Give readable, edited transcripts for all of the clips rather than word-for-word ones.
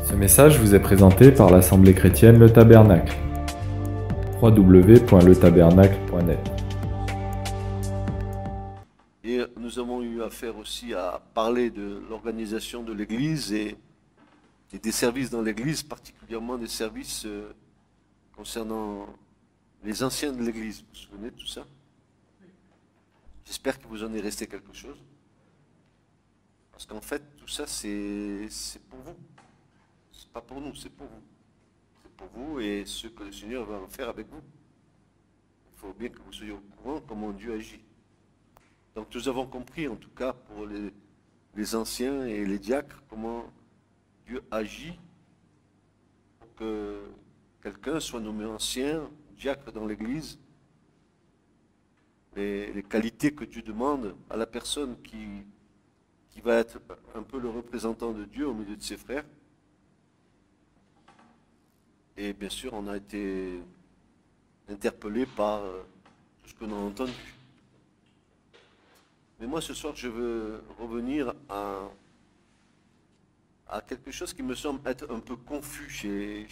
Ce message vous est présenté par l'Assemblée chrétienne Le Tabernacle. www.letabernacle.net. Et nous avons eu affaire aussi à parler de l'organisation de l'Église et des services dans l'Église, particulièrement des services concernant les anciens de l'Église. Vous vous souvenez de tout ça? J'espère que vous en est resté quelque chose. Parce qu'en fait, tout ça, c'est pour vous. C'est pas pour nous, c'est pour vous. C'est pour vous et ce que le Seigneur va en faire avec vous. Il faut bien que vous soyez au courant comment Dieu agit. Donc nous avons compris, en tout cas pour les anciens et les diacres, comment Dieu agit pour que quelqu'un soit nommé ancien, diacre dans l'Église. Les qualités que Dieu demande à la personne qui va être un peu le représentant de Dieu au milieu de ses frères. Et bien sûr, on a été interpellé par tout ce qu'on a entendu. Mais moi, ce soir, je veux revenir à quelque chose qui me semble être un peu confus chez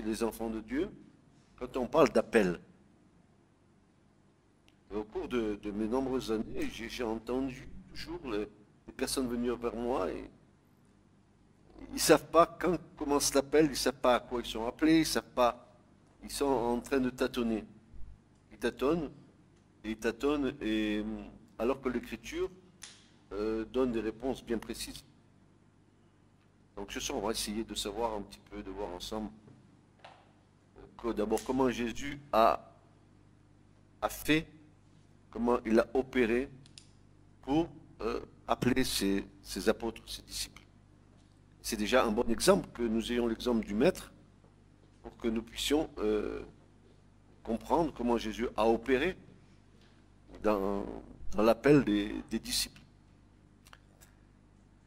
les enfants de Dieu, quand on parle d'appel. Au cours de mes nombreuses années, j'ai entendu toujours les personnes venir vers moi et ils ne savent pas quand commence l'appel, ils ne savent pas à quoi ils sont appelés, ils ne savent pas, ils sont en train de tâtonner. Ils tâtonnent, et alors que l'Écriture donne des réponses bien précises. Donc ce soir, on va essayer de savoir un petit peu, de voir ensemble d'abord comment Jésus a fait, comment il a opéré pour appeler ses apôtres, ses disciples. C'est déjà un bon exemple que nous ayons l'exemple du Maître pour que nous puissions comprendre comment Jésus a opéré dans l'appel des disciples.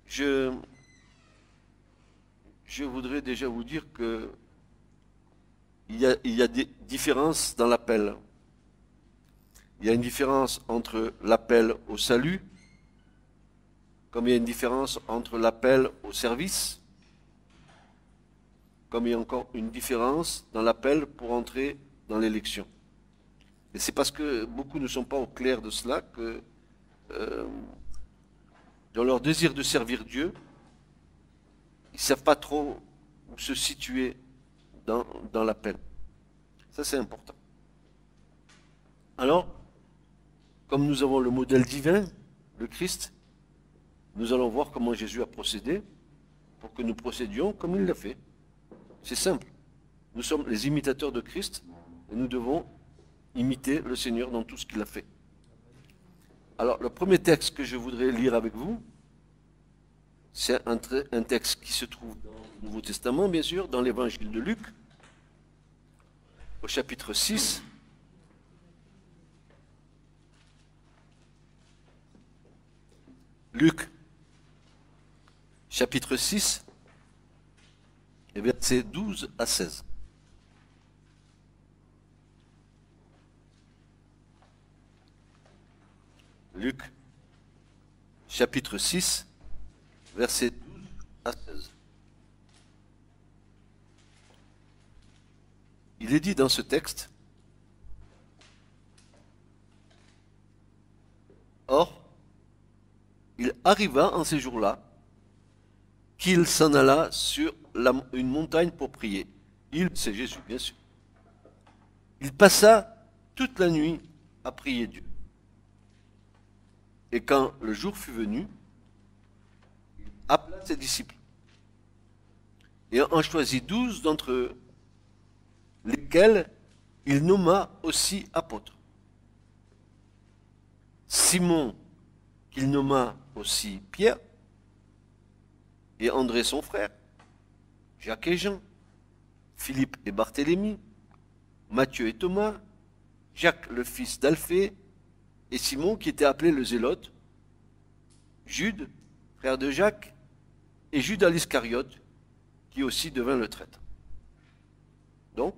Je voudrais déjà vous dire que il y a des différences dans l'appel. Il y a une différence entre l'appel au salut, comme il y a une différence entre l'appel au service, comme il y a encore une différence dans l'appel pour entrer dans l'élection. Et c'est parce que beaucoup ne sont pas au clair de cela que, dans leur désir de servir Dieu, ils ne savent pas trop où se situer dans l'appel. Ça, c'est important. Alors, comme nous avons le modèle divin, le Christ, nous allons voir comment Jésus a procédé pour que nous procédions comme il l'a fait. C'est simple. Nous sommes les imitateurs de Christ et nous devons imiter le Seigneur dans tout ce qu'il a fait. Alors, le premier texte que je voudrais lire avec vous, c'est un texte qui se trouve dans le Nouveau Testament, bien sûr, dans l'évangile de Luc, au chapitre 6. Luc, chapitre 6, et versets 12 à 16. Luc, chapitre 6, versets 12 à 16. Il est dit dans ce texte, « Or, il arriva en ces jours-là qu'il s'en alla sur une montagne pour prier. » Il, c'est Jésus, bien sûr. Il passa toute la nuit à prier Dieu. Et quand le jour fut venu, il appela ses disciples. Et en choisit 12 d'entre eux, lesquels il nomma aussi apôtres. Simon, qu'il nomma aussi Pierre, et André son frère, Jacques et Jean, Philippe et Barthélemy, Matthieu et Thomas, Jacques le fils d'Alphée, et Simon qui était appelé le Zélote, Jude, frère de Jacques, et Judas l'Iscariote, qui aussi devint le traître. Donc,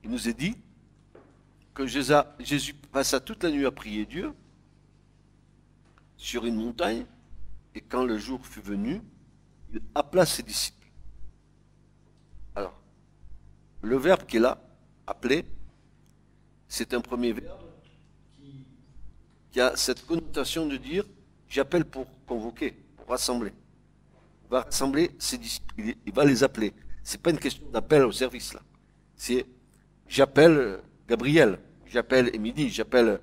il nous est dit que Jésus passa toute la nuit à prier Dieu sur une montagne, et quand le jour fut venu, il appela ses disciples. Alors, le verbe qui est là, appeler, c'est un premier verbe qui a cette connotation de dire j'appelle pour convoquer, pour rassembler. Il va rassembler ses disciples, il va les appeler. C'est pas une question d'appel au service là. C'est j'appelle Gabriel, j'appelle Émilie, j'appelle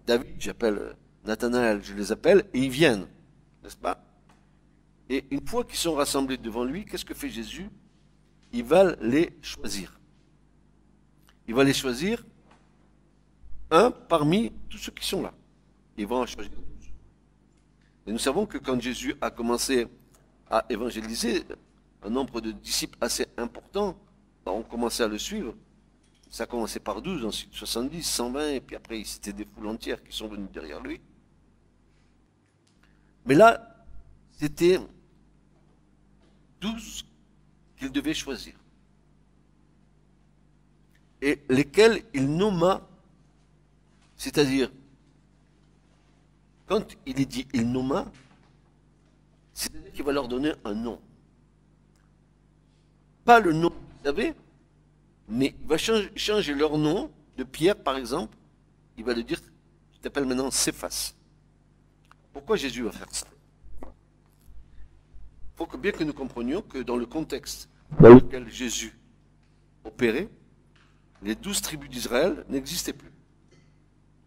David, j'appelle Nathanaël, je les appelle et ils viennent, n'est-ce pas? Et une fois qu'ils sont rassemblés devant lui, qu'est-ce que fait Jésus? Il va les choisir. Il va les choisir un parmi tous ceux qui sont là. Il va en choisir 12. Et nous savons que quand Jésus a commencé à évangéliser, un nombre de disciples assez important ont commencé à le suivre. Ça a commencé par 12, ensuite 70, 120, et puis après c'était des foules entières qui sont venues derrière lui. Mais là, c'était 12 qu'il devait choisir. Et lesquels il nomma, c'est-à-dire, quand il est dit il nomma, c'est-à-dire qu'il va leur donner un nom. Pas le nom qu'ils avaient, mais il va changer leur nom de Pierre, par exemple. Il va le dire, je t'appelle maintenant Céphas. Pourquoi Jésus va faire ça? Il faut bien que nous comprenions que dans le contexte dans lequel Jésus opérait, les 12 tribus d'Israël n'existaient plus.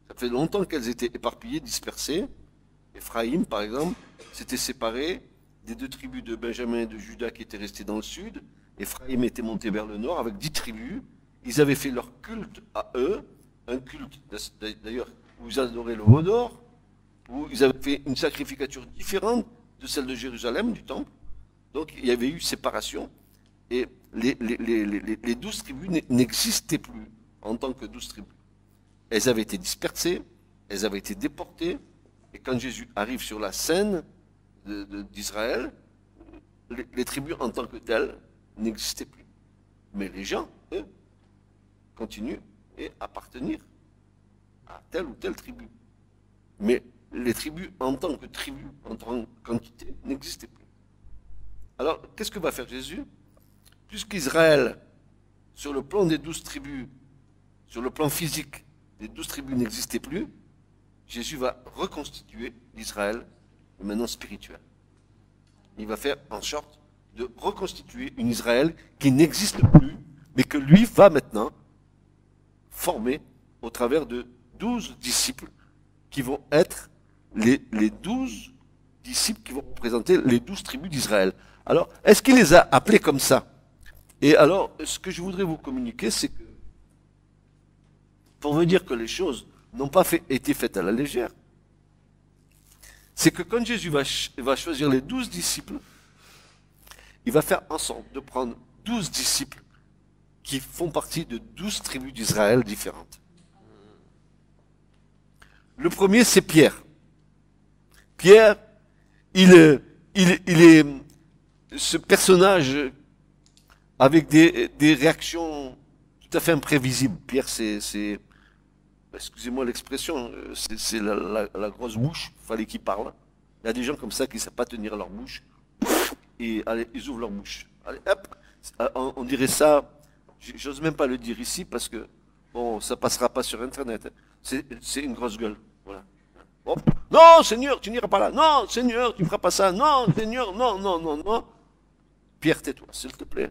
Ça fait longtemps qu'elles étaient éparpillées, dispersées. Éphraïm, par exemple, s'était séparé des 2 tribus de Benjamin et de Juda qui étaient restées dans le sud. Éphraïm était monté vers le nord avec 10 tribus. Ils avaient fait leur culte à eux, un culte d'ailleurs où ils adoraient le veau d'or, où ils avaient fait une sacrificature différente de celle de Jérusalem, du temple. Donc il y avait eu séparation. Et les 12 tribus n'existaient plus en tant que 12 tribus. Elles avaient été dispersées, elles avaient été déportées, et quand Jésus arrive sur la scène d'Israël, les tribus en tant que telles n'existaient plus. Mais les gens, eux, continuent et appartenir à telle ou telle tribu. Mais les tribus en tant que tribus, en tant qu'entité, n'existaient plus. Alors, qu'est-ce que va faire Jésus? Puisqu'Israël, sur le plan des 12 tribus, sur le plan physique, les 12 tribus n'existaient plus, Jésus va reconstituer l'Israël, maintenant spirituel. Il va faire en sorte de reconstituer une Israël qui n'existe plus, mais que lui va maintenant former au travers de 12 disciples qui vont être les 12 disciples qui vont représenter les 12 tribus d'Israël. Alors, est-ce qu'il les a appelés comme ça? Et alors, ce que je voudrais vous communiquer, c'est que, pour vous dire que les choses n'ont pas été faites à la légère, c'est que quand Jésus va choisir les 12 disciples, il va faire en sorte de prendre 12 disciples qui font partie de 12 tribus d'Israël différentes. Le premier, c'est Pierre. Pierre, il est ce personnage avec des réactions tout à fait imprévisibles. Pierre, c'est excusez-moi l'expression, c'est la grosse bouche, il fallait qu'il parle. Il y a des gens comme ça qui ne savent pas tenir leur bouche, et allez, ils ouvrent leur bouche. Allez, hop, on dirait ça, j'ose même pas le dire ici, parce que, bon, ça passera pas sur Internet. C'est une grosse gueule, voilà. Hop. Non, Seigneur, tu n'iras pas là. Non, Seigneur, tu ne feras pas ça. Non, Seigneur, non, non, non, non. Pierre, tais-toi, s'il te plaît.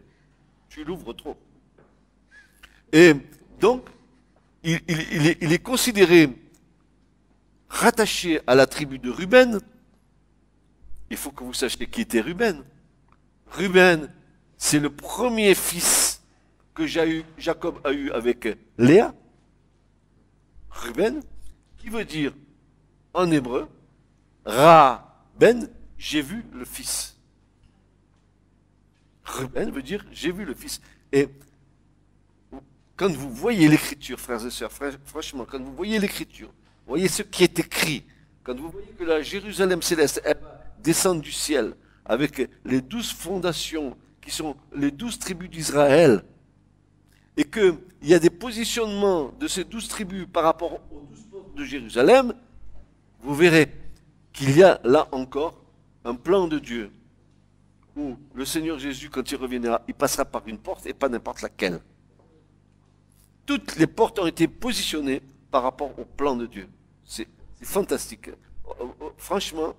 Tu l'ouvres trop. Et donc, il est considéré rattaché à la tribu de Ruben. Il faut que vous sachiez qui était Ruben. Ruben, c'est le premier fils que Jacob a eu avec Léa. Ruben, qui veut dire en hébreu, Ra-ben, j'ai vu le fils. Ruben veut dire j'ai vu le fils. Et quand vous voyez l'écriture, frères et sœurs, franchement, quand vous voyez l'écriture, vous voyez ce qui est écrit, quand vous voyez que la Jérusalem céleste elle descend du ciel avec les 12 fondations qui sont les 12 tribus d'Israël, et qu'il y a des positionnements de ces 12 tribus par rapport aux 12 portes de Jérusalem, vous verrez qu'il y a là encore un plan de Dieu où le Seigneur Jésus, quand il reviendra, il passera par une porte et pas n'importe laquelle. Toutes les portes ont été positionnées par rapport au plan de Dieu. C'est fantastique. Franchement,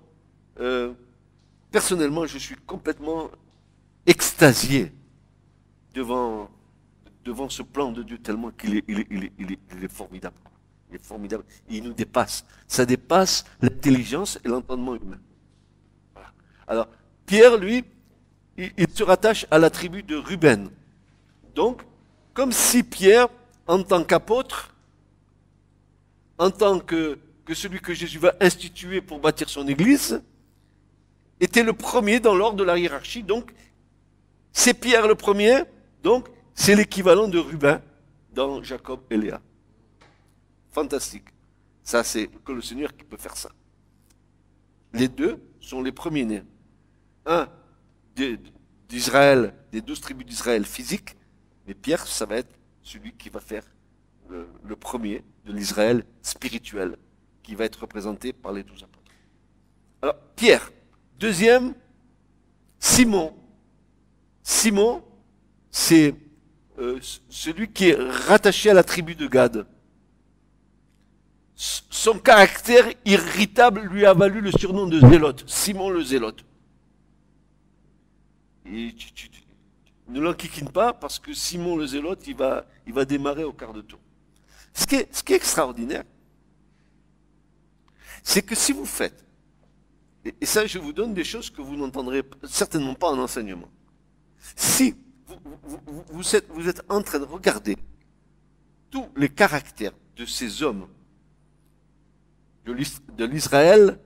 personnellement, je suis complètement extasié devant ce plan de Dieu, tellement qu'il est formidable. Il est formidable. Il nous dépasse. Ça dépasse l'intelligence et l'entendement humain. Voilà. Alors, Pierre, lui, il se rattache à la tribu de Ruben. Donc, comme si Pierre, en tant qu'apôtre, en tant que celui que Jésus va instituer pour bâtir son église, était le premier dans l'ordre de la hiérarchie. Donc, c'est Pierre le premier, donc c'est l'équivalent de Ruben dans Jacob et Léa. Fantastique. Ça, c'est que le Seigneur qui peut faire ça. Les deux sont les premiers-nés. Un d'Israël, des 12 tribus d'Israël physiques, mais Pierre, ça va être celui qui va faire le premier de l'Israël spirituel, qui va être représenté par les 12 apôtres. Alors, Pierre. Deuxième, Simon. Simon, c'est celui qui est rattaché à la tribu de Gad. Son caractère irritable lui a valu le surnom de Zélote, Simon le Zélote. Et ne l'enquiquine pas, parce que Simon le Zélote, il va démarrer au quart de tour. Ce qui est extraordinaire, c'est que si vous faites, et ça je vous donne des choses que vous n'entendrez certainement pas en enseignement, si vous êtes en train de regarder tous les caractères de ces hommes de l'Israël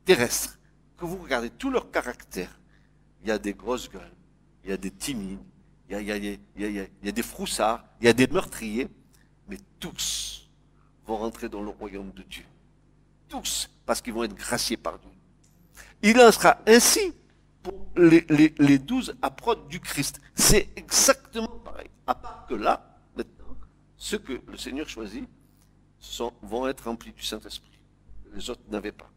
terrestre, que vous regardez tous leurs caractères, il y a des grosses gueules, il y a des timides, il y a des froussards, il y a des meurtriers, mais tous vont rentrer dans le royaume de Dieu. Tous, parce qu'ils vont être graciés par Dieu. Il en sera ainsi pour les 12 apôtres du Christ. C'est exactement pareil. À part que là, maintenant, ceux que le Seigneur choisit vont être remplis du Saint-Esprit. Les autres n'avaient pas.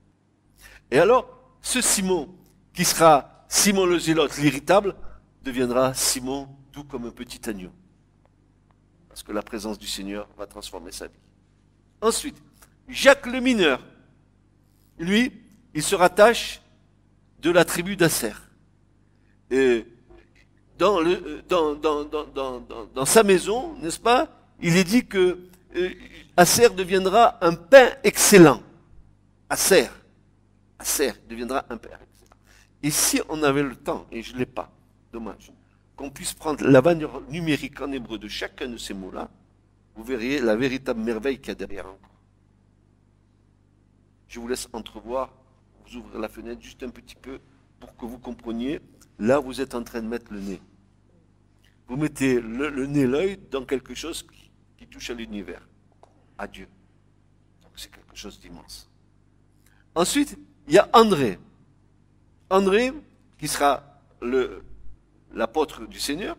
Et alors, ce Simon, qui sera Simon le Zélote, l'irritable, deviendra Simon doux comme un petit agneau. Parce que la présence du Seigneur va transformer sa vie. Ensuite, Jacques le mineur, lui, il se rattache de la tribu d'Asser. Et dans sa maison, n'est-ce pas, il est dit que Asser deviendra un pain excellent. Asser deviendra un pain excellent. Et si on avait le temps, et je ne l'ai pas, dommage, qu'on puisse prendre la valeur numérique en hébreu de chacun de ces mots-là, vous verriez la véritable merveille qu'il y a derrière encore. Je vous laisse entrevoir, vous ouvrez la fenêtre juste un petit peu pour que vous compreniez. Là, vous êtes en train de mettre le nez. Vous mettez le nez, l'œil dans quelque chose qui touche à l'univers, à Dieu. Donc c'est quelque chose d'immense. Ensuite, il y a André. André, qui sera l'apôtre du Seigneur,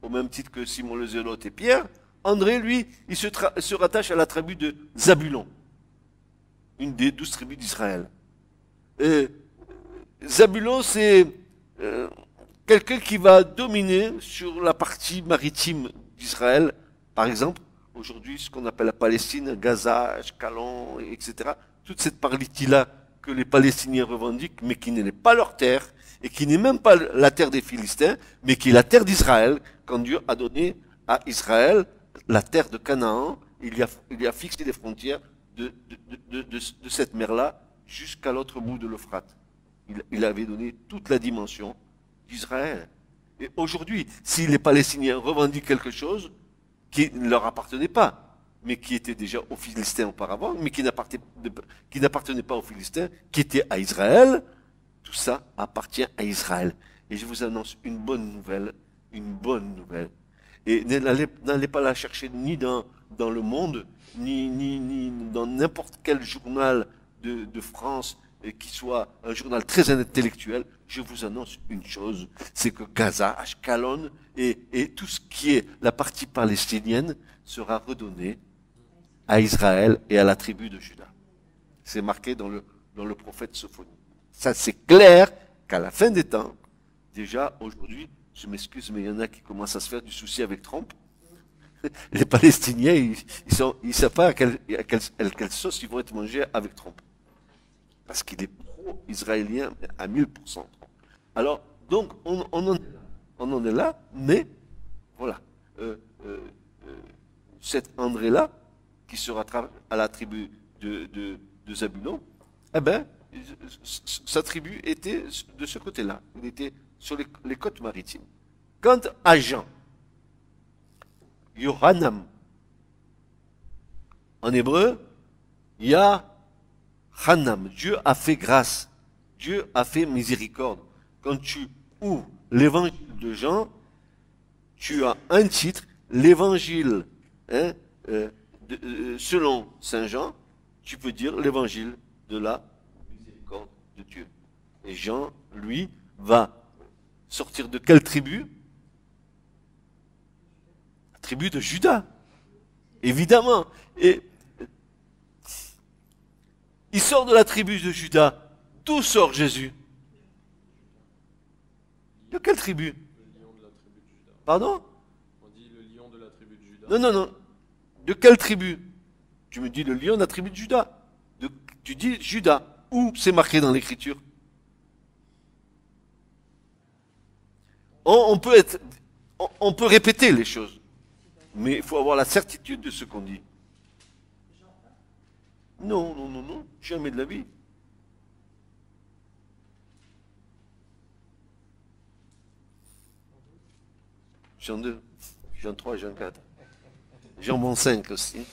au même titre que Simon le Zélote et Pierre. André, lui, il se rattache à la tribu de Zabulon, une des 12 tribus d'Israël. Zabulon, c'est quelqu'un qui va dominer sur la partie maritime d'Israël. Par exemple, aujourd'hui, ce qu'on appelle la Palestine, Gaza, Ashkelon, etc. Toute cette partie-là que les Palestiniens revendiquent, mais qui n'est pas leur terre, et qui n'est même pas la terre des Philistins, mais qui est la terre d'Israël, quand Dieu a donné à Israël la terre de Canaan. Il y a fixé les frontières de cette mer-là jusqu'à l'autre bout de l'Euphrate. Il avait donné toute la dimension d'Israël. Et aujourd'hui, si les Palestiniens revendiquent quelque chose qui ne leur appartenait pas, mais qui était déjà aux Philistins auparavant, mais qui n'appartenait pas aux Philistins, qui était à Israël, tout ça appartient à Israël. Et je vous annonce une bonne nouvelle, une bonne nouvelle. Et n'allez pas la chercher ni dans le monde, ni dans n'importe quel journal de France, qui soit un journal très intellectuel. Je vous annonce une chose, c'est que Gaza, Ashkelon et tout ce qui est la partie palestinienne sera redonné à Israël et à la tribu de Juda. C'est marqué dans le prophète Sophonie. Ça, c'est clair qu'à la fin des temps, déjà aujourd'hui, je m'excuse, mais il y en a qui commencent à se faire du souci avec Trump. Les Palestiniens, ils savent pas à quelle sauce ils vont être mangés avec Trump. Parce qu'il est pro-israélien à 1000%. Alors, donc, on en est là, mais, voilà. Cet André-là, qui se rattrape à la tribu de Zabulon, eh ben, sa tribu était de ce côté-là. Il était sur les côtes maritimes. Quant à Jean, Yohanam, en hébreu, Yahanam, Dieu a fait grâce, Dieu a fait miséricorde. Quand tu ouvres l'évangile de Jean, tu as un titre, l'évangile hein, selon Saint Jean, tu peux dire l'évangile de la miséricorde de Dieu. Et Jean, lui, va sortir de quelle tribu? La tribu de Juda. Évidemment. Et il sort de la tribu de Juda. D'où sort Jésus? De quelle tribu? Le lion de la tribu de Juda. Pardon? On dit le lion de la tribu de Juda. Non, non, non. De quelle tribu? Tu me dis le lion de la tribu de Juda. Tu dis Juda. Où c'est marqué dans l'écriture? On peut répéter les choses. Mais il faut avoir la certitude de ce qu'on dit. Non, non, non, non. Jamais de la vie. Jean 2, Jean 3, Jean 4. Jean 5 aussi.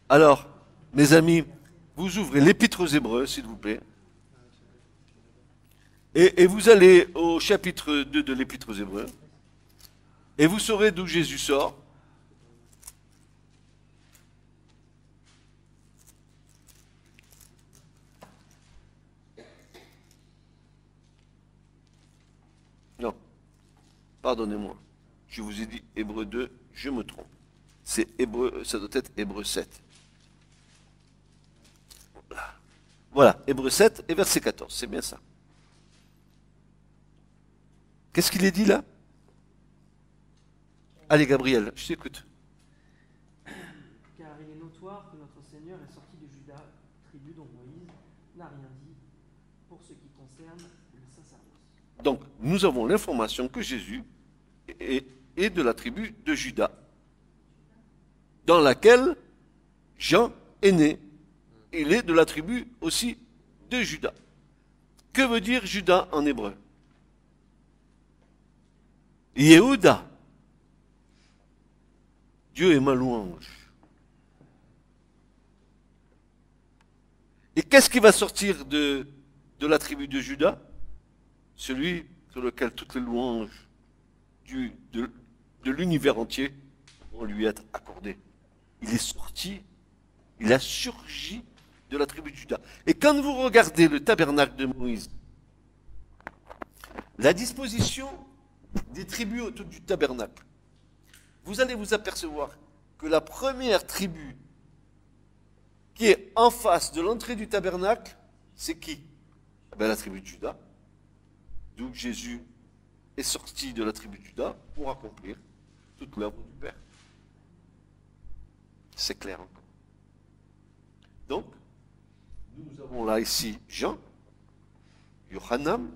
Alors, mes amis, vous ouvrez l'Épître aux Hébreux, s'il vous plaît. Et vous allez au chapitre 2 de l'Épître aux Hébreux. Et vous saurez d'où Jésus sort. Non, pardonnez-moi. Je vous ai dit Hébreux 2, je me trompe. C'est Hébreux, ça doit être Hébreux 7. Voilà, Hébreux 7 et verset 14, c'est bien ça. Qu'est-ce qu'il est dit là? Allez Gabriel, je t'écoute. Car il est notoire que notre Seigneur est sorti de Juda, tribu dont Moïse n'a rien dit pour ce qui concerne le sacerdoce. Donc, nous avons l'information que Jésus est de la tribu de Juda, dans laquelle Jean est né. Il est de la tribu aussi de Juda. Que veut dire Juda en hébreu? Yehuda. Dieu est ma louange. Et qu'est-ce qui va sortir de la tribu de Juda? Celui sur lequel toutes les louanges de l'univers entier vont lui être accordées. Il est sorti, il a surgi de la tribu de Juda. Et quand vous regardez le tabernacle de Moïse, la disposition des tribus autour du tabernacle, vous allez vous apercevoir que la première tribu qui est en face de l'entrée du tabernacle, c'est qui? Ben, la tribu de Juda. D'où Jésus est sorti de la tribu de Juda pour accomplir toute l'œuvre du Père. C'est clair encore. Donc, nous avons là ici Jean, Yohanam,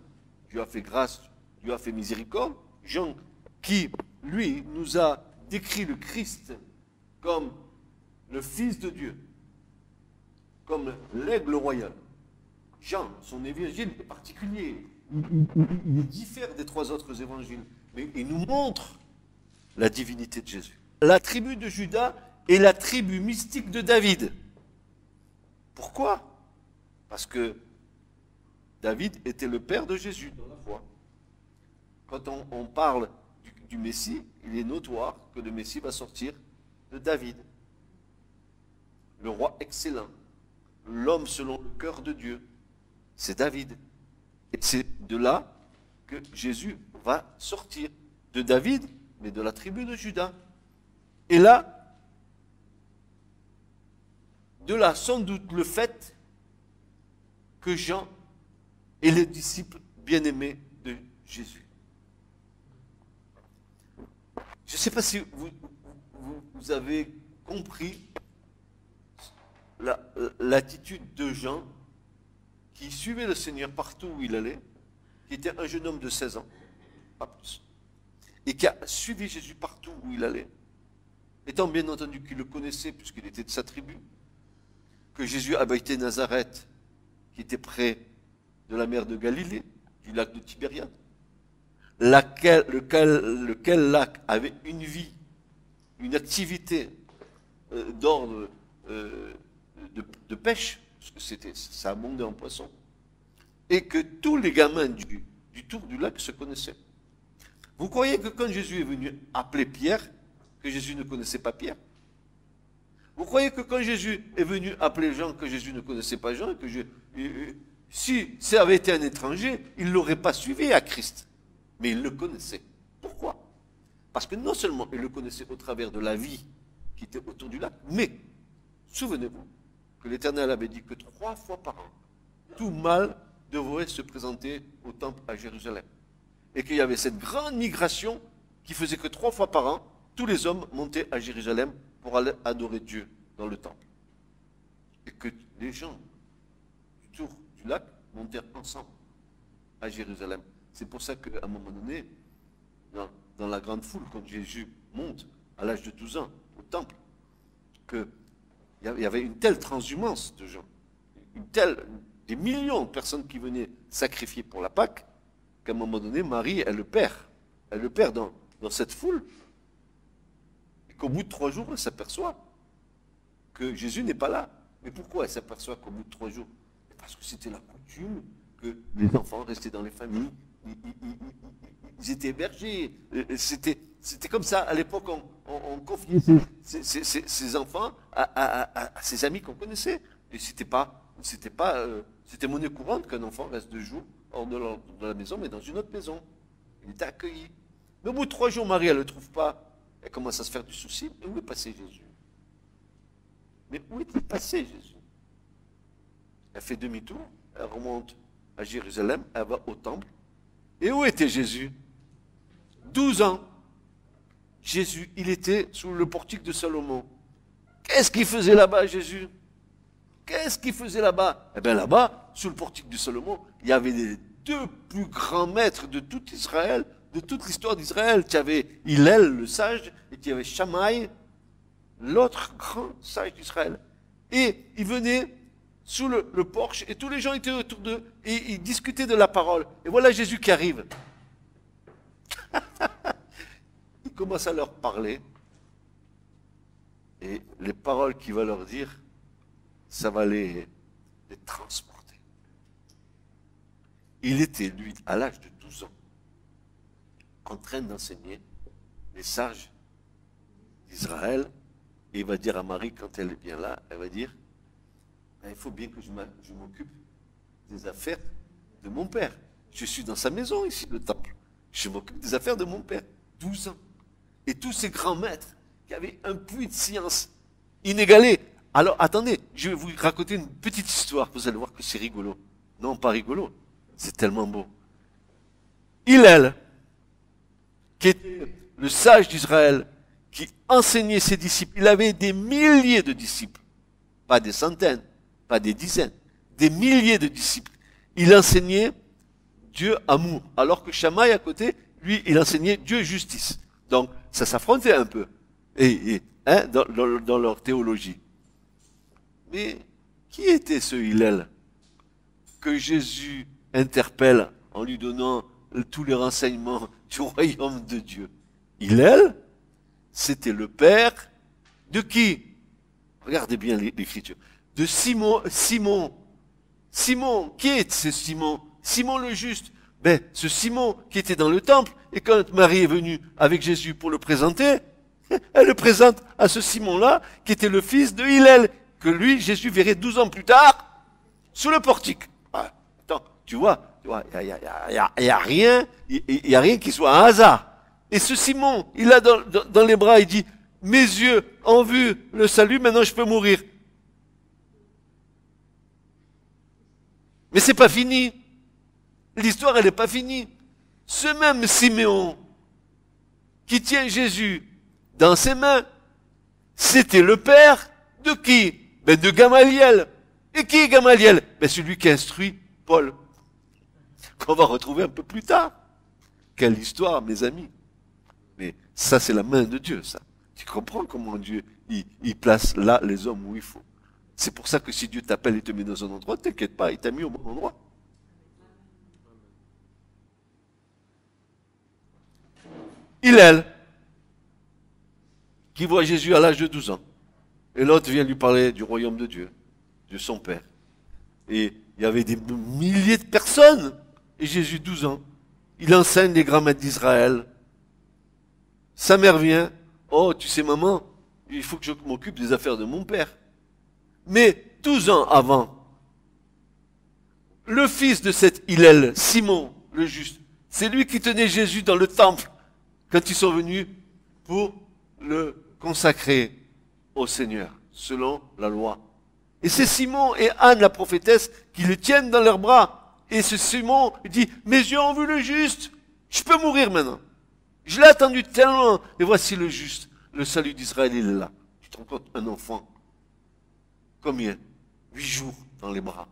Dieu a fait grâce, Dieu a fait miséricorde. Jean qui, lui, nous a décrit le Christ comme le Fils de Dieu, comme l'aigle royal. Jean, son évangile est particulier. Il diffère des trois autres évangiles, mais il nous montre la divinité de Jésus. La tribu de Juda est la tribu mystique de David. Pourquoi? Parce que David était le père de Jésus dans la foi. Quand on parle du Messie, il est notoire que le Messie va sortir de David. Le roi excellent, l'homme selon le cœur de Dieu, c'est David. Et c'est de là que Jésus va sortir de David, mais de la tribu de Juda. Et là, sans doute le fait que Jean est le disciple bien-aimé de Jésus. Je ne sais pas si vous avez compris l'attitude de Jean qui suivait le Seigneur partout où il allait, qui était un jeune homme de 16 ans, pas plus, et qui a suivi Jésus partout où il allait, étant bien entendu qu'il le connaissait puisqu'il était de sa tribu, que Jésus habitait Nazareth, qui était près de la mer de Galilée, du lac de Tibériade, lequel lac avait une vie, une activité d'ordre de pêche, parce que ça abondait en poissons, et que tous les gamins du tour du lac se connaissaient. Vous croyez que quand Jésus est venu appeler Pierre, que Jésus ne connaissait pas Pierre? Vous croyez que quand Jésus est venu appeler Jean, que Jésus ne connaissait pas Jean, si ça avait été un étranger, il ne l'aurait pas suivi à Christ. Mais il le connaissait. Pourquoi? Parce que non seulement il le connaissait au travers de la vie qui était autour du lac, mais souvenez-vous que l'Éternel avait dit que 3 fois par an, tout mâle devrait se présenter au temple à Jérusalem. Et qu'il y avait cette grande migration qui faisait que 3 fois par an, tous les hommes montaient à Jérusalem pour aller adorer Dieu dans le temple. Et que les gens du tour du lac montèrent ensemble à Jérusalem. C'est pour ça qu'à un moment donné, dans la grande foule, quand Jésus monte à l'âge de 12 ans au temple, qu'il y avait une telle transhumance de gens, des millions de personnes qui venaient sacrifier pour la Pâque, qu'à un moment donné, Marie, elle le perd. Elle le perd dans cette foule. Et qu'au bout de 3 jours, elle s'aperçoit que Jésus n'est pas là. Mais pourquoi elle s'aperçoit qu'au bout de 3 jours? Parce que c'était la coutume que les enfants restaient dans les familles. Ils étaient hébergés. C'était comme ça. À l'époque, on confiait ses enfants à ses amis qu'on connaissait. Et c'était monnaie courante qu'un enfant reste 2 jours hors de la maison, mais dans une autre maison. Il était accueilli. Mais au bout de 3 jours, Marie, elle ne le trouve pas. Elle commence à se faire du souci. Mais où est passé Jésus? Mais où est-il passé Jésus? Elle fait demi-tour, elle remonte à Jérusalem, elle va au temple. Et où était Jésus? 12 ans. Jésus, il était sous le portique de Salomon. Qu'est-ce qu'il faisait là-bas, Jésus? Qu'est-ce qu'il faisait là-bas? Eh bien là-bas, sous le portique de Salomon, il y avait les 2 plus grands maîtres de tout Israël, de toute l'histoire d'Israël. Tu avais Hillel, le sage, et tu avais Shammai, l'autre grand sage d'Israël. Et ils venaient sous le porche, et tous les gens étaient autour d'eux, et ils discutaient de la parole. Et voilà Jésus qui arrive. Il commence à leur parler, et les paroles qu'il va leur dire, ça va les transporter. Il était, lui, à l'âge de 12 ans, en train d'enseigner les sages d'Israël, et il va dire à Marie, quand elle est bien là, elle va dire, il faut bien que je m'occupe des affaires de mon père. Je suis dans sa maison ici, le temple. Je m'occupe des affaires de mon père. 12 ans. Et tous ces grands maîtres qui avaient un puits de science inégalé. Alors, attendez, je vais vous raconter une petite histoire. Vous allez voir que c'est rigolo. Non, pas rigolo. C'est tellement beau. Hillel, qui était le sage d'Israël, qui enseignait ses disciples. Il avait des milliers de disciples. Pas des centaines, pas des dizaines. Des milliers de disciples. Il enseignait Dieu amour. Alors que Shammai, à côté, lui, il enseignait Dieu justice. Donc, ça s'affrontait un peu. Dans leur théologie. Mais qui était ce Hillel que Jésus interpelle en lui donnant tous les renseignements du royaume de Dieu? Hillel, c'était le père de qui? Regardez bien l'écriture. De Simon. Simon, qui est ce Simon? Simon le juste. Ben, ce Simon qui était dans le temple, et quand Marie est venue avec Jésus pour le présenter, elle le présente à ce Simon-là, qui était le fils de Hillel, que lui, Jésus verrait 12 ans plus tard, sous le portique. Ah, attends, tu vois, Tu vois, il y a rien, il y a rien qui soit un hasard. Et ce Simon, il a dans les bras, il dit, mes yeux ont vu le salut, maintenant je peux mourir. Mais c'est pas fini. L'histoire, elle n'est pas finie. Ce même Siméon qui tient Jésus dans ses mains, c'était le père de qui? Ben de Gamaliel. Et qui est Gamaliel? Ben celui qui instruit Paul, qu'on va retrouver un peu plus tard. Quelle histoire, mes amis. Mais ça, c'est la main de Dieu, ça. Tu comprends comment Dieu, il place là les hommes où il faut. C'est pour ça que si Dieu t'appelle et te met dans un endroit, t'inquiète pas, il t'a mis au bon endroit. Hillel, qui voit Jésus à l'âge de 12 ans. Et l'autre vient lui parler du royaume de Dieu, de son Père. Et il y avait des milliers de personnes. Et Jésus, 12 ans, il enseigne les grands-maîtres d'Israël. Sa mère vient. Oh, tu sais, maman, il faut que je m'occupe des affaires de mon père. Mais 12 ans avant, le fils de cet Hillel, Simon, le juste, c'est lui qui tenait Jésus dans le temple quand ils sont venus pour le consacrer au Seigneur, selon la loi. Et c'est Simon et Anne, la prophétesse, qui le tiennent dans leurs bras. Et ce Simon dit, mes yeux ont vu le juste, je peux mourir maintenant. Je l'ai attendu tellement, et voici le juste, le salut d'Israël, il est là. Tu te rends compte, un enfant, combien? 8 jours dans les bras.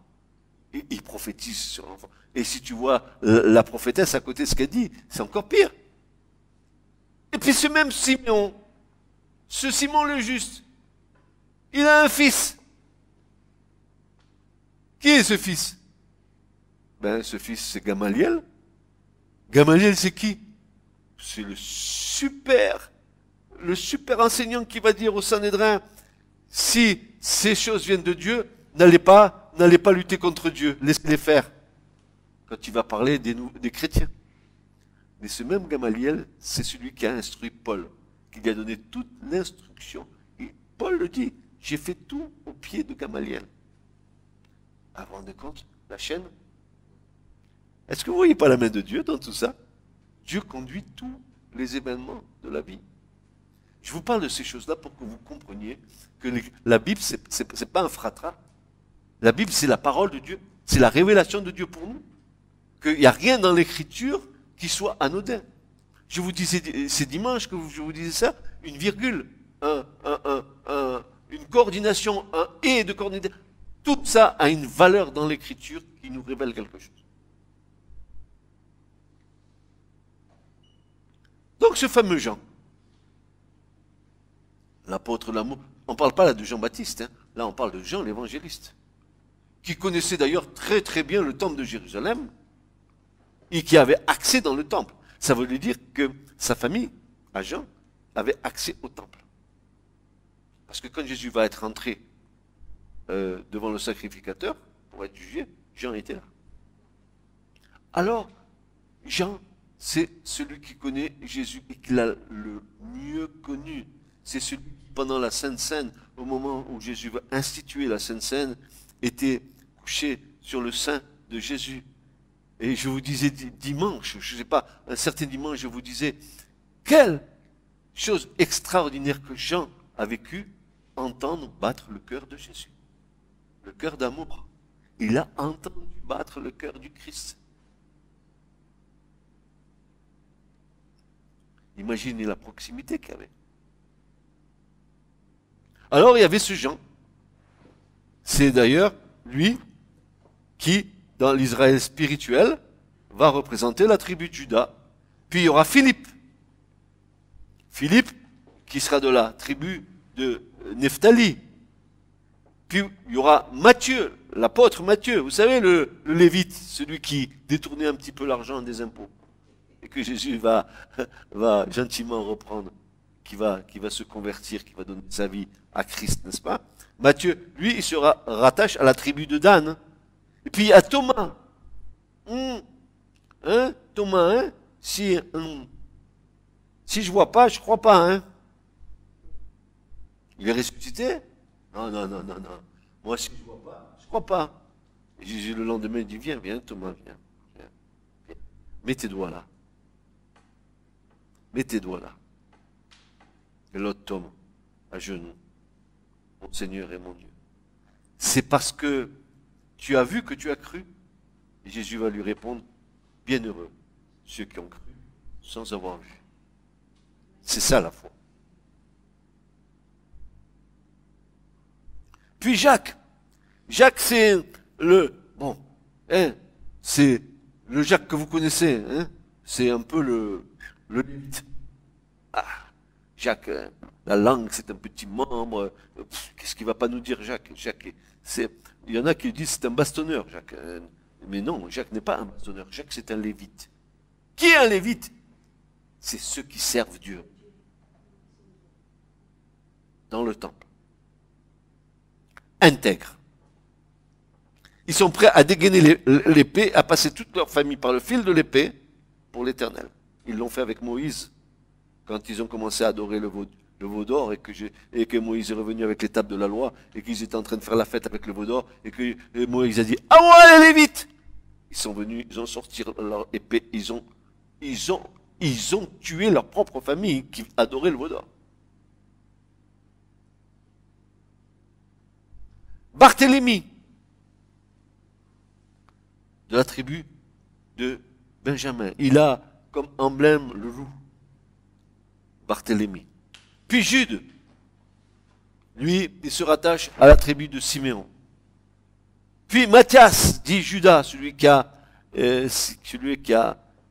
Et il prophétise sur l'enfant. Et si tu vois la prophétesse à côté de ce qu'elle dit, c'est encore pire. Et puis ce même Simeon, ce Simon le juste, il a un fils. Qui est ce fils? Ben, ce fils, c'est Gamaliel. Gamaliel, c'est qui? C'est le super enseignant qui va dire au Sanhédrin, si ces choses viennent de Dieu, n'allez pas lutter contre Dieu, laissez-les faire. Quand il va parler des chrétiens. Mais ce même Gamaliel, c'est celui qui a instruit Paul, qui lui a donné toute l'instruction. Et Paul le dit, j'ai fait tout au pied de Gamaliel. Avant de compte, la chaîne. Est-ce que vous ne voyez pas la main de Dieu dans tout ça? Dieu conduit tous les événements de la vie. Je vous parle de ces choses-là pour que vous compreniez que la Bible, c'est pas un fratras. La Bible, c'est la parole de Dieu. C'est la révélation de Dieu pour nous. Qu'il n'y a rien dans l'Écriture qui soit anodin. Je vous disais, c'est dimanche que je vous disais ça, une virgule, une coordination, un « et » de coordination. Tout ça a une valeur dans l'Écriture qui nous révèle quelque chose. Donc ce fameux Jean, l'apôtre de l'amour, on ne parle pas là de Jean-Baptiste, hein. Là on parle de Jean l'évangéliste, qui connaissait d'ailleurs très très bien le temple de Jérusalem et qui avait accès dans le temple. Ça veut dire que sa famille, à Jean, avait accès au temple. Parce que quand Jésus va être entré devant le sacrificateur pour être jugé, Jean était là. Alors, Jean, c'est celui qui connaît Jésus et qui l'a le mieux connu. C'est celui qui, pendant la Sainte Seine, au moment où Jésus va instituer la Sainte Seine, était couché sur le sein de Jésus. Et je vous disais dimanche, je ne sais pas, un certain dimanche, je vous disais, quelle chose extraordinaire que Jean a vécu, entendre battre le cœur de Jésus. Le cœur d'amour. Il a entendu battre le cœur du Christ. Imaginez la proximité qu'il y avait. Alors il y avait ce Jean. C'est d'ailleurs lui qui, dans l'Israël spirituel, va représenter la tribu de Juda. Puis il y aura Philippe. Philippe, qui sera de la tribu de Nephtali. Puis il y aura Matthieu, l'apôtre Matthieu. Vous savez, le Lévite, celui qui détournait un petit peu l'argent des impôts. Et que Jésus va gentiment reprendre, qui va se convertir, qui va donner sa vie à Christ, n'est-ce pas? Matthieu, lui, il se rattache à la tribu de Dan. Et puis il y a Thomas. Thomas, si je vois pas, je crois pas, hein. Il est ressuscité? Non. Moi, si je vois pas, je crois pas. Et Jésus, le lendemain, il dit, viens, Thomas, viens. Mets tes doigts là. Mets tes doigts là. Et l'autre tombe à genoux. Mon Seigneur et mon Dieu. C'est parce que tu as vu que tu as cru. Et Jésus va lui répondre, bienheureux ceux qui ont cru sans avoir vu. C'est ça la foi. Puis Jacques. Jacques, c'est c'est le Jacques que vous connaissez. Hein, c'est un peu le lévite. Ah, Jacques, la langue, c'est un petit membre. Qu'est-ce qu'il va pas nous dire, Jacques? Jacques, il y en a qui disent c'est un bastonneur, Jacques. Mais non, Jacques n'est pas un bastonneur. Jacques, c'est un lévite. Qui est un lévite? C'est ceux qui servent Dieu dans le temple. Intègres. Ils sont prêts à dégainer l'épée, à passer toute leur famille par le fil de l'épée pour l'éternel. Ils l'ont fait avec Moïse quand ils ont commencé à adorer le veau d'or et que Moïse est revenu avec les tables de la loi et qu'ils étaient en train de faire la fête avec le veau d'or et que Moïse a dit « À moi les Lévites !» Ils sont venus, ils ont sorti leur épée, ils ont tué leur propre famille qui adorait le veau d'or. Barthélemy, de la tribu de Benjamin. Il a comme emblème le loup. Barthélemy. Puis Jude, lui, il se rattache à la tribu de Siméon. Puis Matthias, dit Judas, celui qui a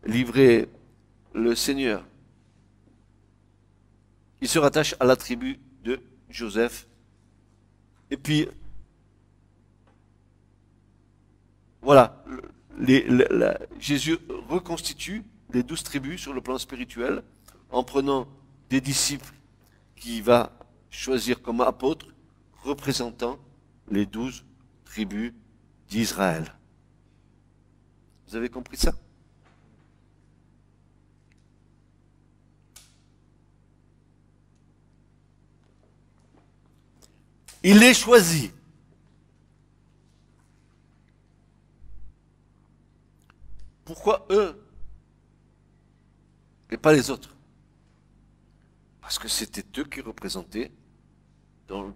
livré le Seigneur. Il se rattache à la tribu de Joseph. Et puis, voilà, Jésus reconstitue les 12 tribus sur le plan spirituel en prenant des disciples qu'il va choisir comme apôtres représentant les 12 tribus d'Israël. Vous avez compris ça? Il les choisit. Pourquoi eux et pas les autres? Parce que c'était eux qui représentaient dans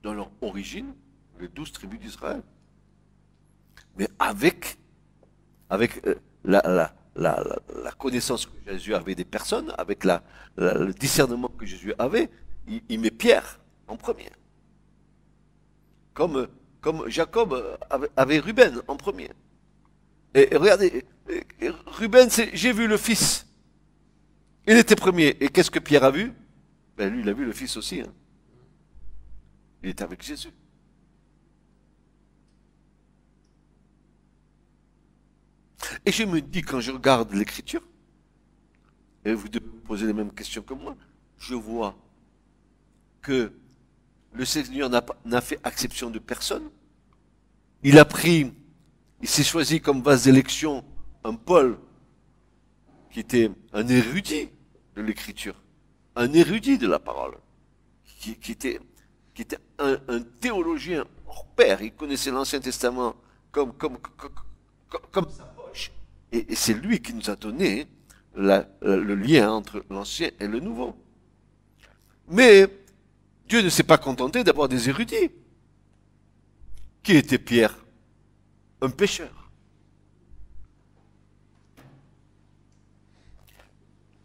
leur origine les 12 tribus d'Israël. Mais avec la connaissance que Jésus avait des personnes, avec le discernement que Jésus avait, il met Pierre en premier. Comme Jacob avait Ruben en premier. Et regardez, Ruben, j'ai vu le fils. Il était premier. Et qu'est-ce que Pierre a vu? Ben lui, il a vu le fils aussi. Hein. Il était avec Jésus. Et je me dis, quand je regarde l'Écriture, et vous devez vous poser les mêmes questions que moi, je vois que le Seigneur n'a fait exception de personne. Il s'est choisi comme vase d'élection un Paul qui était un érudit de l'Écriture, un érudit de la parole, qui était un théologien hors pair. Il connaissait l'Ancien Testament comme sa poche. Et c'est lui qui nous a donné le lien entre l'Ancien et le Nouveau. Mais Dieu ne s'est pas contenté d'avoir des érudits. Qui était Pierre? Un pécheur.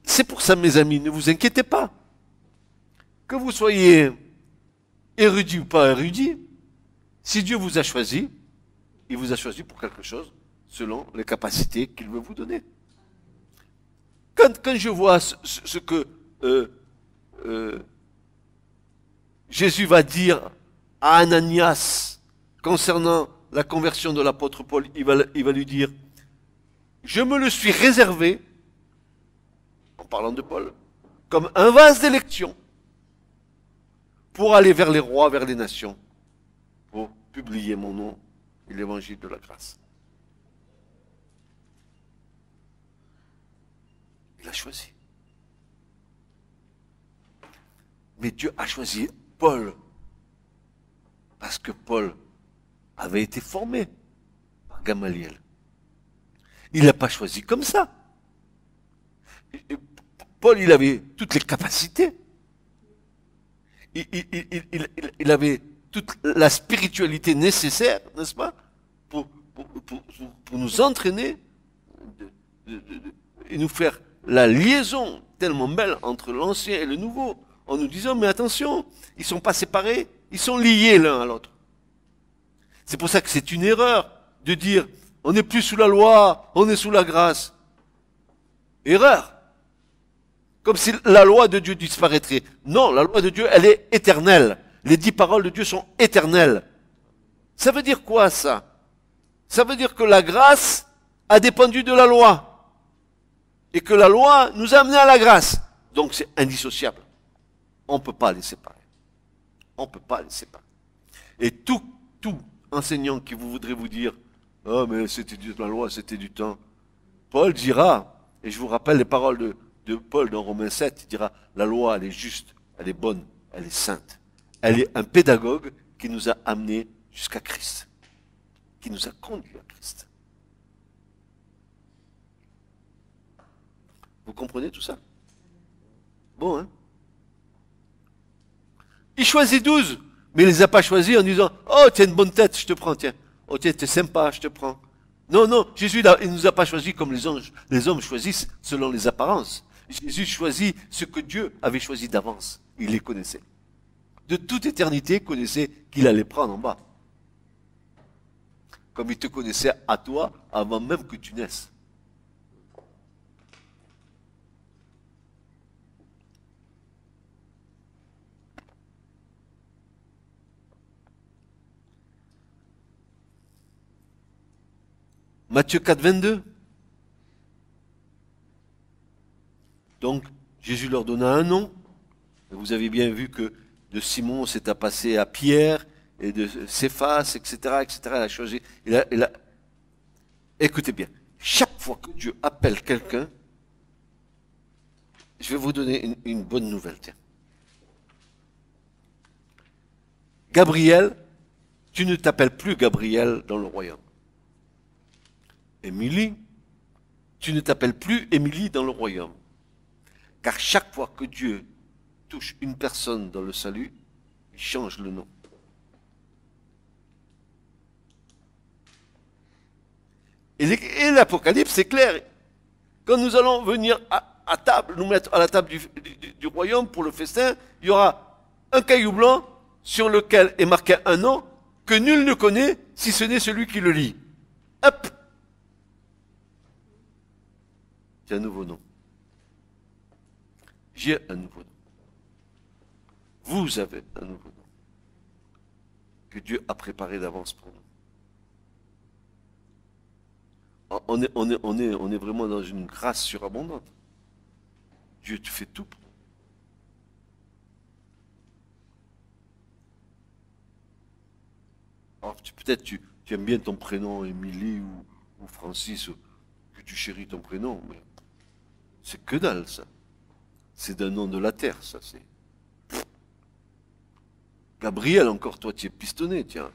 C'est pour ça, mes amis, ne vous inquiétez pas. Que vous soyez érudit ou pas érudit, si Dieu vous a choisi, il vous a choisi pour quelque chose selon les capacités qu'il veut vous donner. Quand je vois ce que Jésus va dire à Ananias concernant la conversion de l'apôtre Paul, il va lui dire, je me le suis réservé, en parlant de Paul, comme un vase d'élection pour aller vers les rois, vers les nations, pour publier mon nom et l'évangile de la grâce. Il a choisi. Mais Dieu a choisi Paul parce que Paul avait été formé par Gamaliel. Il l'a pas choisi comme ça. Et Paul, il avait toutes les capacités. Il avait toute la spiritualité nécessaire, n'est-ce pas, pour nous entraîner et nous faire la liaison tellement belle entre l'ancien et le nouveau, en nous disant, mais attention, ils ne sont pas séparés, ils sont liés l'un à l'autre. C'est pour ça que c'est une erreur de dire, on n'est plus sous la loi, on est sous la grâce. Erreur. Comme si la loi de Dieu disparaîtrait. Non, la loi de Dieu, elle est éternelle. Les 10 paroles de Dieu sont éternelles. Ça veut dire quoi, ça? Ça veut dire que la grâce a dépendu de la loi. Et que la loi nous a amenés à la grâce. Donc c'est indissociable. On ne peut pas les séparer. On ne peut pas les séparer. Et tout enseignant qui vous voudrait vous dire, ah, mais c'était de la loi, c'était du temps. Paul dira, et je vous rappelle les paroles de Paul dans Romains 7, il dira, la loi, elle est juste, elle est bonne, elle est sainte. Elle est un pédagogue qui nous a amenés jusqu'à Christ. Qui nous a conduits à Christ. Vous comprenez tout ça? Bon, hein? Il choisit 12, mais il les a pas choisis en disant, oh, tu as une bonne tête, je te prends, tiens. Oh, tiens, t'es sympa, je te prends. Non, Jésus, il nous a pas choisis comme les hommes choisissent selon les apparences. Jésus choisit ce que Dieu avait choisi d'avance. Il les connaissait. De toute éternité, il connaissait qu'il allait prendre en bas. Comme il te connaissait à toi avant même que tu naisses. Matthieu 4, 22. Donc, Jésus leur donna un nom. Vous avez bien vu que de Simon, c'est passé à Pierre, et de Céphas, etc., etc. Il a changé. Écoutez bien. Chaque fois que Dieu appelle quelqu'un, je vais vous donner une bonne nouvelle, tiens. Gabriel, tu ne t'appelles plus Gabriel dans le royaume. Émilie, tu ne t'appelles plus Émilie dans le royaume. Car chaque fois que Dieu touche une personne dans le salut, il change le nom. Et l'Apocalypse, c'est clair. Quand nous allons venir à table, nous mettre à la table du royaume pour le festin, il y aura un caillou blanc sur lequel est marqué un nom que nul ne connaît si ce n'est celui qui le lit. Hop! J'ai un nouveau nom. J'ai un nouveau nom. Vous avez un nouveau nom que Dieu a préparé d'avance pour nous. On est vraiment dans une grâce surabondante. Dieu te fait tout pour nous. Alors peut-être tu aimes bien ton prénom Émilie ou Francis, que tu chéris ton prénom, mais c'est que dalle ça. C'est d'un nom de la terre, ça c'est. Gabriel, encore toi, tu es pistonné, tiens.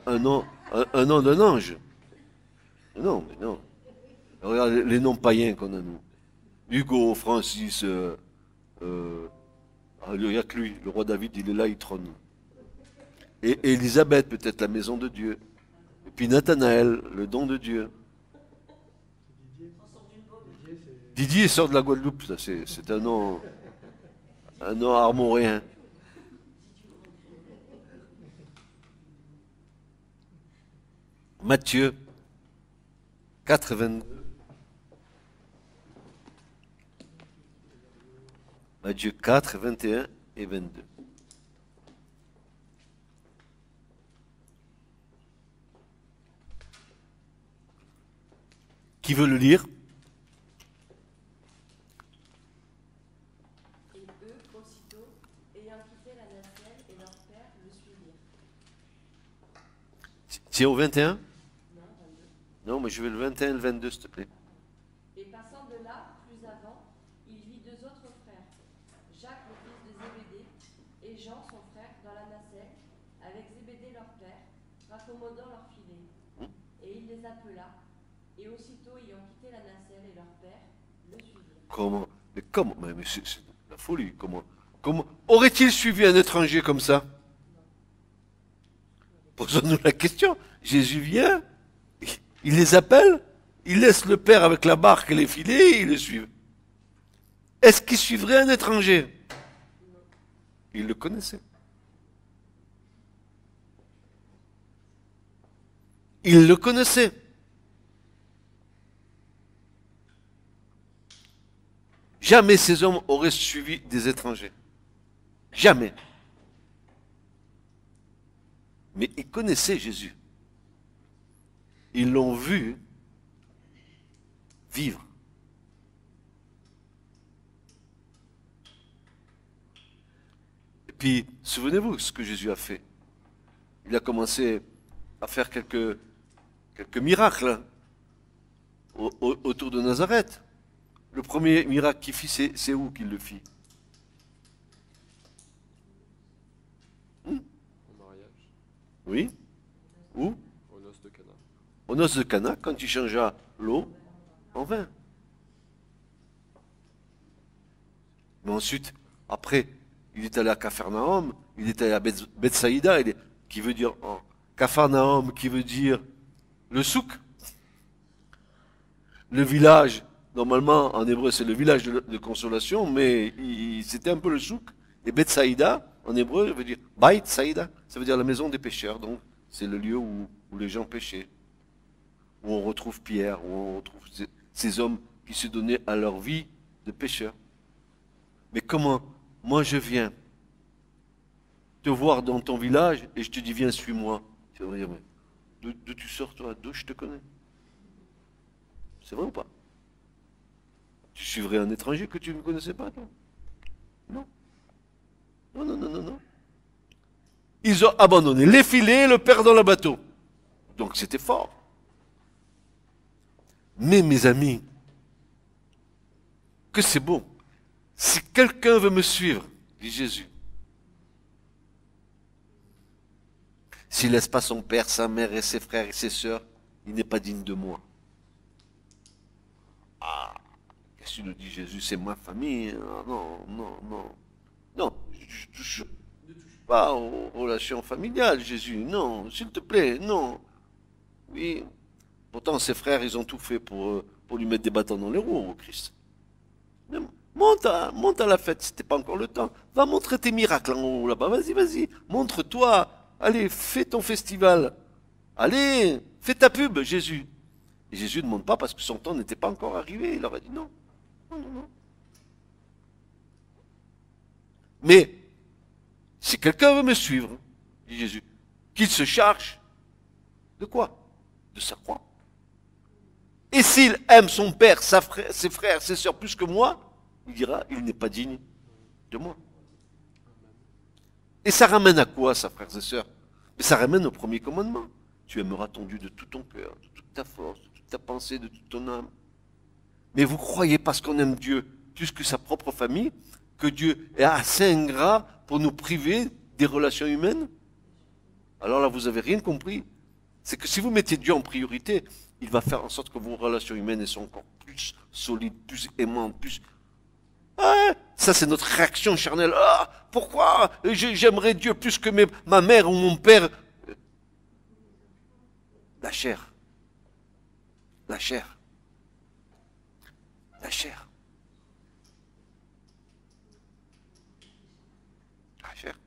Un nom d'un ange. Non, mais non. Regarde les noms païens qu'on a, nous. Hugo, Francis, il n'y a que lui. Le roi David, il est là, il trône. Et Élisabeth, peut-être la maison de Dieu. Et puis Nathanaël, le don de Dieu. Didier sort de la Guadeloupe, ça, c'est un nom armoréen. Matthieu 4, 22. Matthieu 4, 21 et 22. Qui veut le lire? Et eux, aussitôt, ayant quitté la nacelle et leur père, le suivirent. C'est au 21? Non, 22. Non, mais je veux le 21 et le 22, s'il te plaît. Et passant de là, plus avant, il vit deux autres frères, Jacques le fils de Zébédée, et Jean son frère, dans la nacelle, avec Zébédée leur père, raccommodant leur filet. Et il les appela, Et aussitôt, ayant quitté la nacelle et leur père, le suivirent. Comment? Mais comment? Mais c'est la folie. Comment aurait-il suivi un étranger comme ça? Posons-nous la question. Jésus vient, il les appelle, il laisse le père avec la barque et les filets et ils le suivent. Est-ce qu'il suivrait un étranger? Il le connaissait. Il le connaissait. Jamais ces hommes auraient suivi des étrangers. Jamais. Mais ils connaissaient Jésus. Ils l'ont vu vivre. Et puis, souvenez-vous ce que Jésus a fait. Il a commencé à faire quelques miracles autour de Nazareth. Le premier miracle qu'il fit, c'est où qu'il le fit? Au mariage, Oui. Où? aux noces de Cana. Aux noces de Cana, quand il changea l'eau en vin. Mais ensuite, après, il est allé à Capharnaüm, il est allé à Bethsaïda, qui veut dire Capharnaüm, qui veut dire le souk. Le village, normalement en hébreu c'est le village de consolation, mais c'était un peu le souk. Et Bethsaïda, en hébreu, veut dire Beit Saïda, ça veut dire la maison des pécheurs. Donc c'est le lieu où les gens péchaient, où on retrouve Pierre, où on retrouve ces hommes qui se donnaient à leur vie de pécheurs. Mais comment? Moi je viens te voir dans ton village et je te dis viens suis-moi. Tu vas me dire mais d'où tu sors toi? D'où je te connais? C'est vrai ou pas? Tu suivrais un étranger que tu ne connaissais pas, toi? Non. Non, non, non, non, non. Ils ont abandonné les filets et le père dans le bateau. Donc c'était fort. Mais mes amis, que c'est bon. Si quelqu'un veut me suivre, dit Jésus, s'il laisse pas son père, sa mère et ses frères et ses sœurs, il n'est pas digne de moi. Ah, qu'est-ce que nous dit Jésus? C'est ma famille. Ah, non, non, non. Non, je touche pas aux relations familiales, Jésus. Non, s'il te plaît, non. Oui. Pourtant, ses frères, ils ont tout fait pour lui mettre des bâtons dans les roues au Christ. Mais monte à la fête, c'était pas encore le temps. Va montrer tes miracles en haut là-bas. Vas-y, vas-y. Montre-toi. Allez, fais ton festival. Allez, fais ta pub, Jésus. Et Jésus ne demande pas parce que son temps n'était pas encore arrivé. Il leur a dit non. Non, non, non. Mais, si quelqu'un veut me suivre, dit Jésus, qu'il se charge de quoi? De sa croix. Et s'il aime son père, ses frères, ses sœurs plus que moi, il dira, il n'est pas digne de moi. Et ça ramène à quoi, ça, frères et sœurs? Mais ça ramène au premier commandement. Tu aimeras ton Dieu de tout ton cœur, de toute ta force, de toute ta pensée, de toute ton âme. Mais vous croyez, parce qu'on aime Dieu plus que sa propre famille, que Dieu est assez ingrat pour nous priver des relations humaines? Alors là, vous n'avez rien compris. C'est que si vous mettez Dieu en priorité, il va faire en sorte que vos relations humaines sont encore plus solides, plus aimantes, plus... Ah, ça, c'est notre réaction charnelle. Ah, pourquoi j'aimerais Dieu plus que ma mère ou mon père? La chair. La chair. La chair. La chair.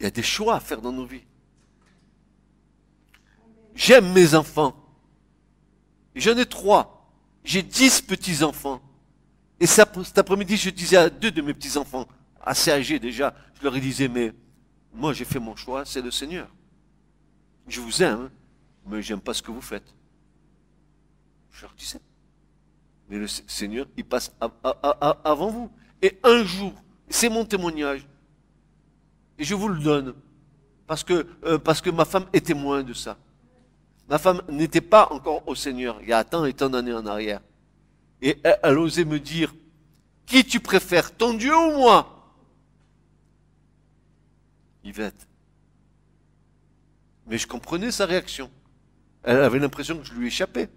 Il y a des choix à faire dans nos vies. J'aime mes enfants. J'en ai 3. J'ai 10 petits-enfants. Et cet après-midi, je disais à 2 de mes petits-enfants, assez âgés déjà, je leur disais, mais moi j'ai fait mon choix, c'est le Seigneur. Je vous aime, mais j'aime pas ce que vous faites. Je leur disais. Mais le Seigneur, il passe avant vous. Et un jour, c'est mon témoignage, et je vous le donne, parce que ma femme est témoin de ça. Ma femme n'était pas encore au Seigneur, il y a tant et tant d'années en arrière. Et elle osait me dire, qui tu préfères, ton Dieu ou moi? Yvette. Mais je comprenais sa réaction. Elle avait l'impression que je lui échappais.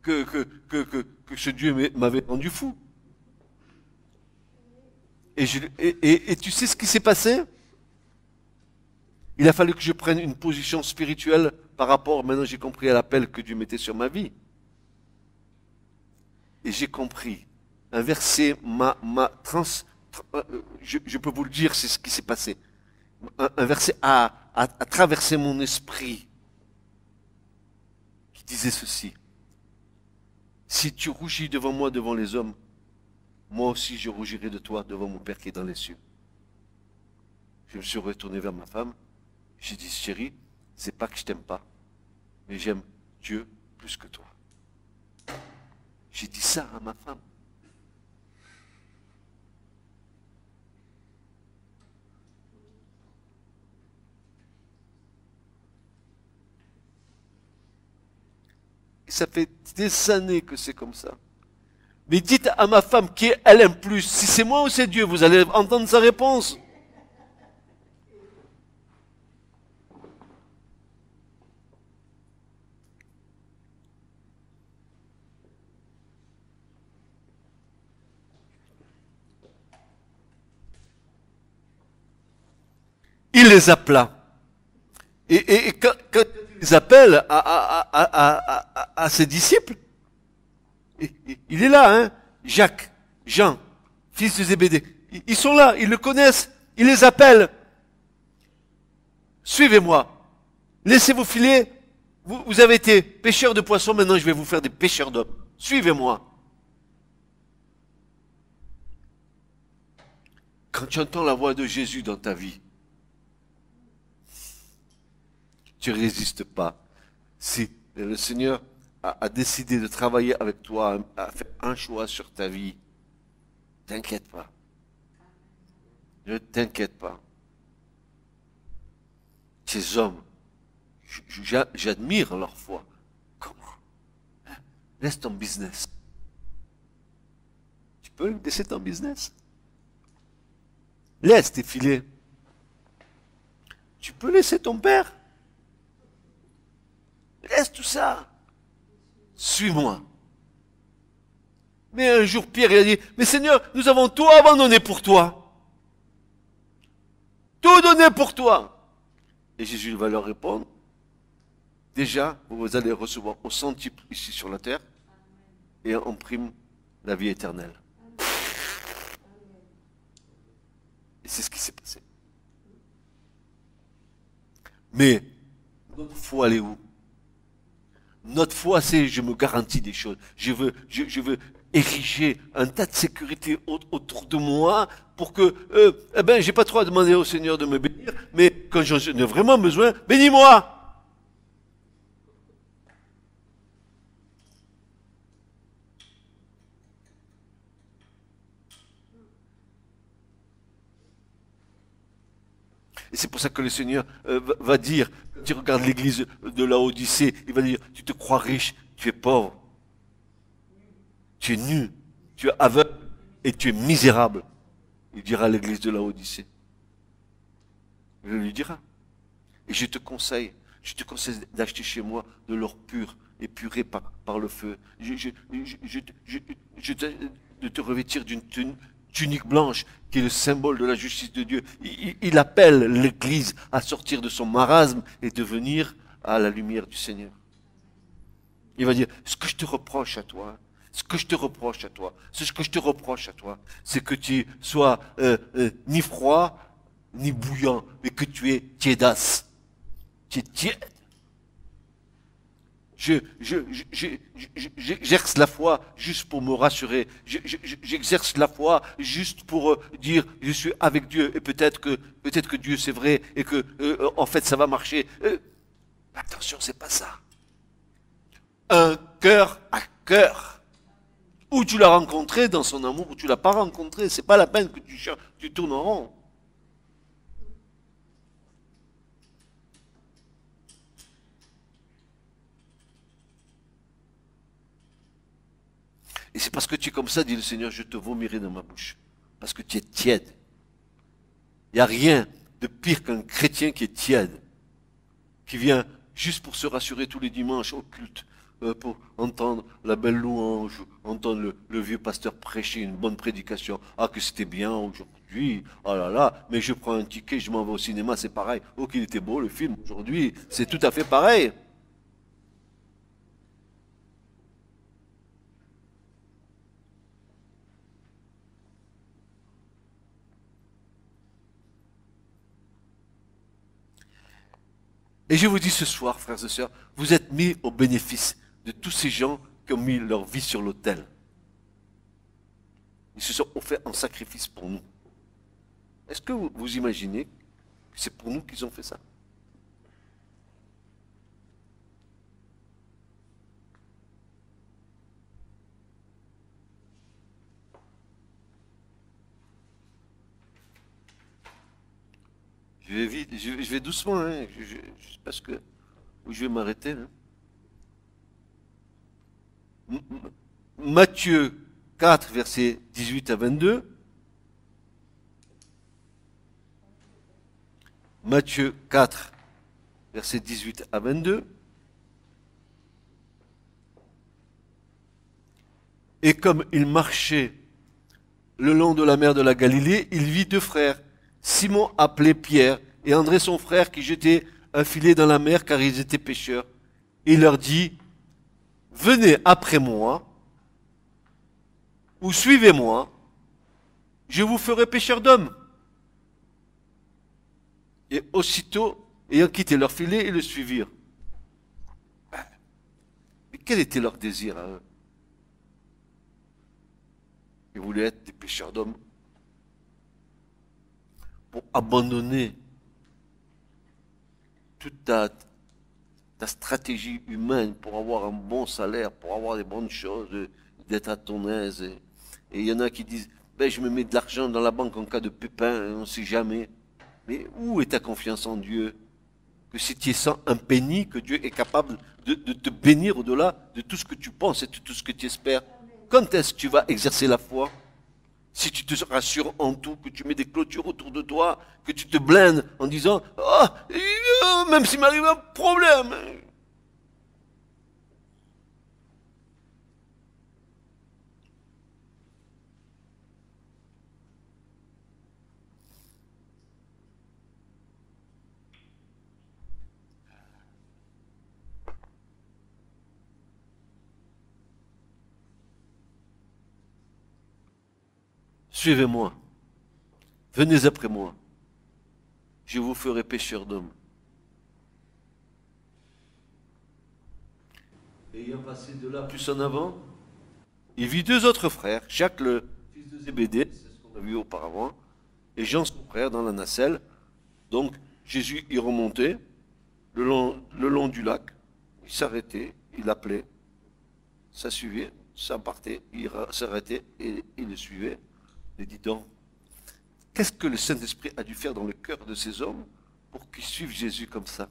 Que ce Dieu m'avait rendu fou. Et tu sais ce qui s'est passé? Il a fallu que je prenne une position spirituelle par rapport, maintenant j'ai compris à l'appel que Dieu mettait sur ma vie. Et j'ai compris. Un verset je peux vous le dire, c'est ce qui s'est passé. Un verset a traversé mon esprit qui disait ceci. Si tu rougis devant moi, devant les hommes, moi aussi je rougirai de toi devant mon Père qui est dans les cieux. Je me suis retourné vers ma femme. J'ai dit, chérie, c'est pas que je t'aime pas, mais j'aime Dieu plus que toi. J'ai dit ça à ma femme. Et ça fait des années que c'est comme ça. Mais dites à ma femme qui elle aime plus, si c'est moi ou c'est Dieu, vous allez entendre sa réponse. Il les appela. Et quand il les appelle à ses disciples, il est là, hein, Jacques, Jean, fils de Zébédée. Ils sont là, ils le connaissent, il les appelle. Suivez-moi. Laissez vos filets. Vous avez été pêcheurs de poissons, maintenant je vais vous faire des pêcheurs d'hommes. Suivez-moi. Quand tu entends la voix de Jésus dans ta vie, tu ne résistes pas. Si le Seigneur a décidé de travailler avec toi, a fait un choix sur ta vie, t'inquiète pas. Ne t'inquiète pas. Ces hommes, j'admire leur foi. Comment? Laisse ton business. Tu peux laisser ton business? Laisse tes filets. Tu peux laisser ton père? Laisse tout ça. Suis-moi. Mais un jour, Pierre, il a dit, mais Seigneur, nous avons tout abandonné pour toi. Tout donné pour toi. Et Jésus va leur répondre, déjà, vous allez recevoir au centuple ici sur la terre, et en prime la vie éternelle. Et c'est ce qui s'est passé. Mais, notre foi, elle est où? Notre foi, c'est je me garantis des choses. Je veux ériger un tas de sécurité autour de moi pour que, j'ai pas trop à demander au Seigneur de me bénir, mais quand j'en ai vraiment besoin, bénis-moi! Et c'est pour ça que le Seigneur va dire, quand tu regardes l'église de Laodicée, il va dire, tu te crois riche, tu es pauvre. Tu es nu, tu es aveugle et tu es misérable. Il dira à l'église de Laodicée. Il lui dira. Et je te conseille d'acheter chez moi de l'or pur, épuré par le feu. De te revêtir d'une tunique blanche, qui est le symbole de la justice de Dieu. Il appelle l'Église à sortir de son marasme et de venir à la lumière du Seigneur. Il va dire, ce que je te reproche à toi, c'est que tu sois ni froid, ni bouillant, mais que tu es tiédasse. Tu es tiède. J'exerce la foi juste pour me rassurer. J'exerce la foi juste pour dire je suis avec Dieu et peut-être que Dieu c'est vrai et que en fait ça va marcher. Attention, c'est pas ça. Un cœur à cœur. Où tu l'as rencontré dans son amour, ou tu l'as pas rencontré, c'est pas la peine que tu tournes en rond. Et c'est parce que tu es comme ça, dit le Seigneur, je te vomirai dans ma bouche. Parce que tu es tiède. Il n'y a rien de pire qu'un chrétien qui est tiède, qui vient juste pour se rassurer tous les dimanches au culte, pour entendre la belle louange, entendre le vieux pasteur prêcher une bonne prédication. Ah, que c'était bien aujourd'hui, oh là là, mais je prends un ticket, je m'en vais au cinéma, c'est pareil. Oh, qu'il était beau le film aujourd'hui, c'est tout à fait pareil. Et je vous dis ce soir, frères et sœurs, vous êtes mis au bénéfice de tous ces gens qui ont mis leur vie sur l'autel. Ils se sont offerts en sacrifice pour nous. Est-ce que vous imaginez que c'est pour nous qu'ils ont fait ça? Je vais vite, je vais doucement, hein. Je sais pas ce que, où je vais m'arrêter. Hein. Matthieu 4, versets 18 à 22. Matthieu 4, versets 18 à 22. Et comme il marchait le long de la mer de la Galilée, il vit deux frères, Simon appelé Pierre et André son frère qui jetaient un filet dans la mer car ils étaient pêcheurs. Et il leur dit, venez après moi ou suivez-moi, je vous ferai pêcheurs d'hommes. Et aussitôt, ayant quitté leur filet, ils le suivirent. Mais quel était leur désir à eux? Ils voulaient être des pêcheurs d'hommes pour abandonner toute ta stratégie humaine pour avoir un bon salaire, pour avoir des bonnes choses, d'être à ton aise. Et il y en a qui disent, ben, je me mets de l'argent dans la banque en cas de pépin, on ne sait jamais. Mais où est ta confiance en Dieu? Que si tu es sans un penny, que Dieu est capable de te bénir au-delà de tout ce que tu penses et de tout ce que tu espères. Quand est-ce que tu vas exercer la foi? Si tu te rassures en tout, que tu mets des clôtures autour de toi, que tu te blindes en disant « Ah, même s'il m'arrive un problème !» Suivez-moi, venez après moi, je vous ferai pêcheurs d'hommes. Ayant passé de là plus en avant, il vit deux autres frères, Jacques le fils de Zébédée, c'est ce qu'on a vu auparavant, et Jean son frère dans la nacelle. Donc Jésus y remontait le long du lac, il s'arrêtait, il appelait, ça suivait, ça partait, il s'arrêtait et il le suivait. Et dis donc, qu'est-ce que le Saint-Esprit a dû faire dans le cœur de ces hommes pour qu'ils suivent Jésus comme ça?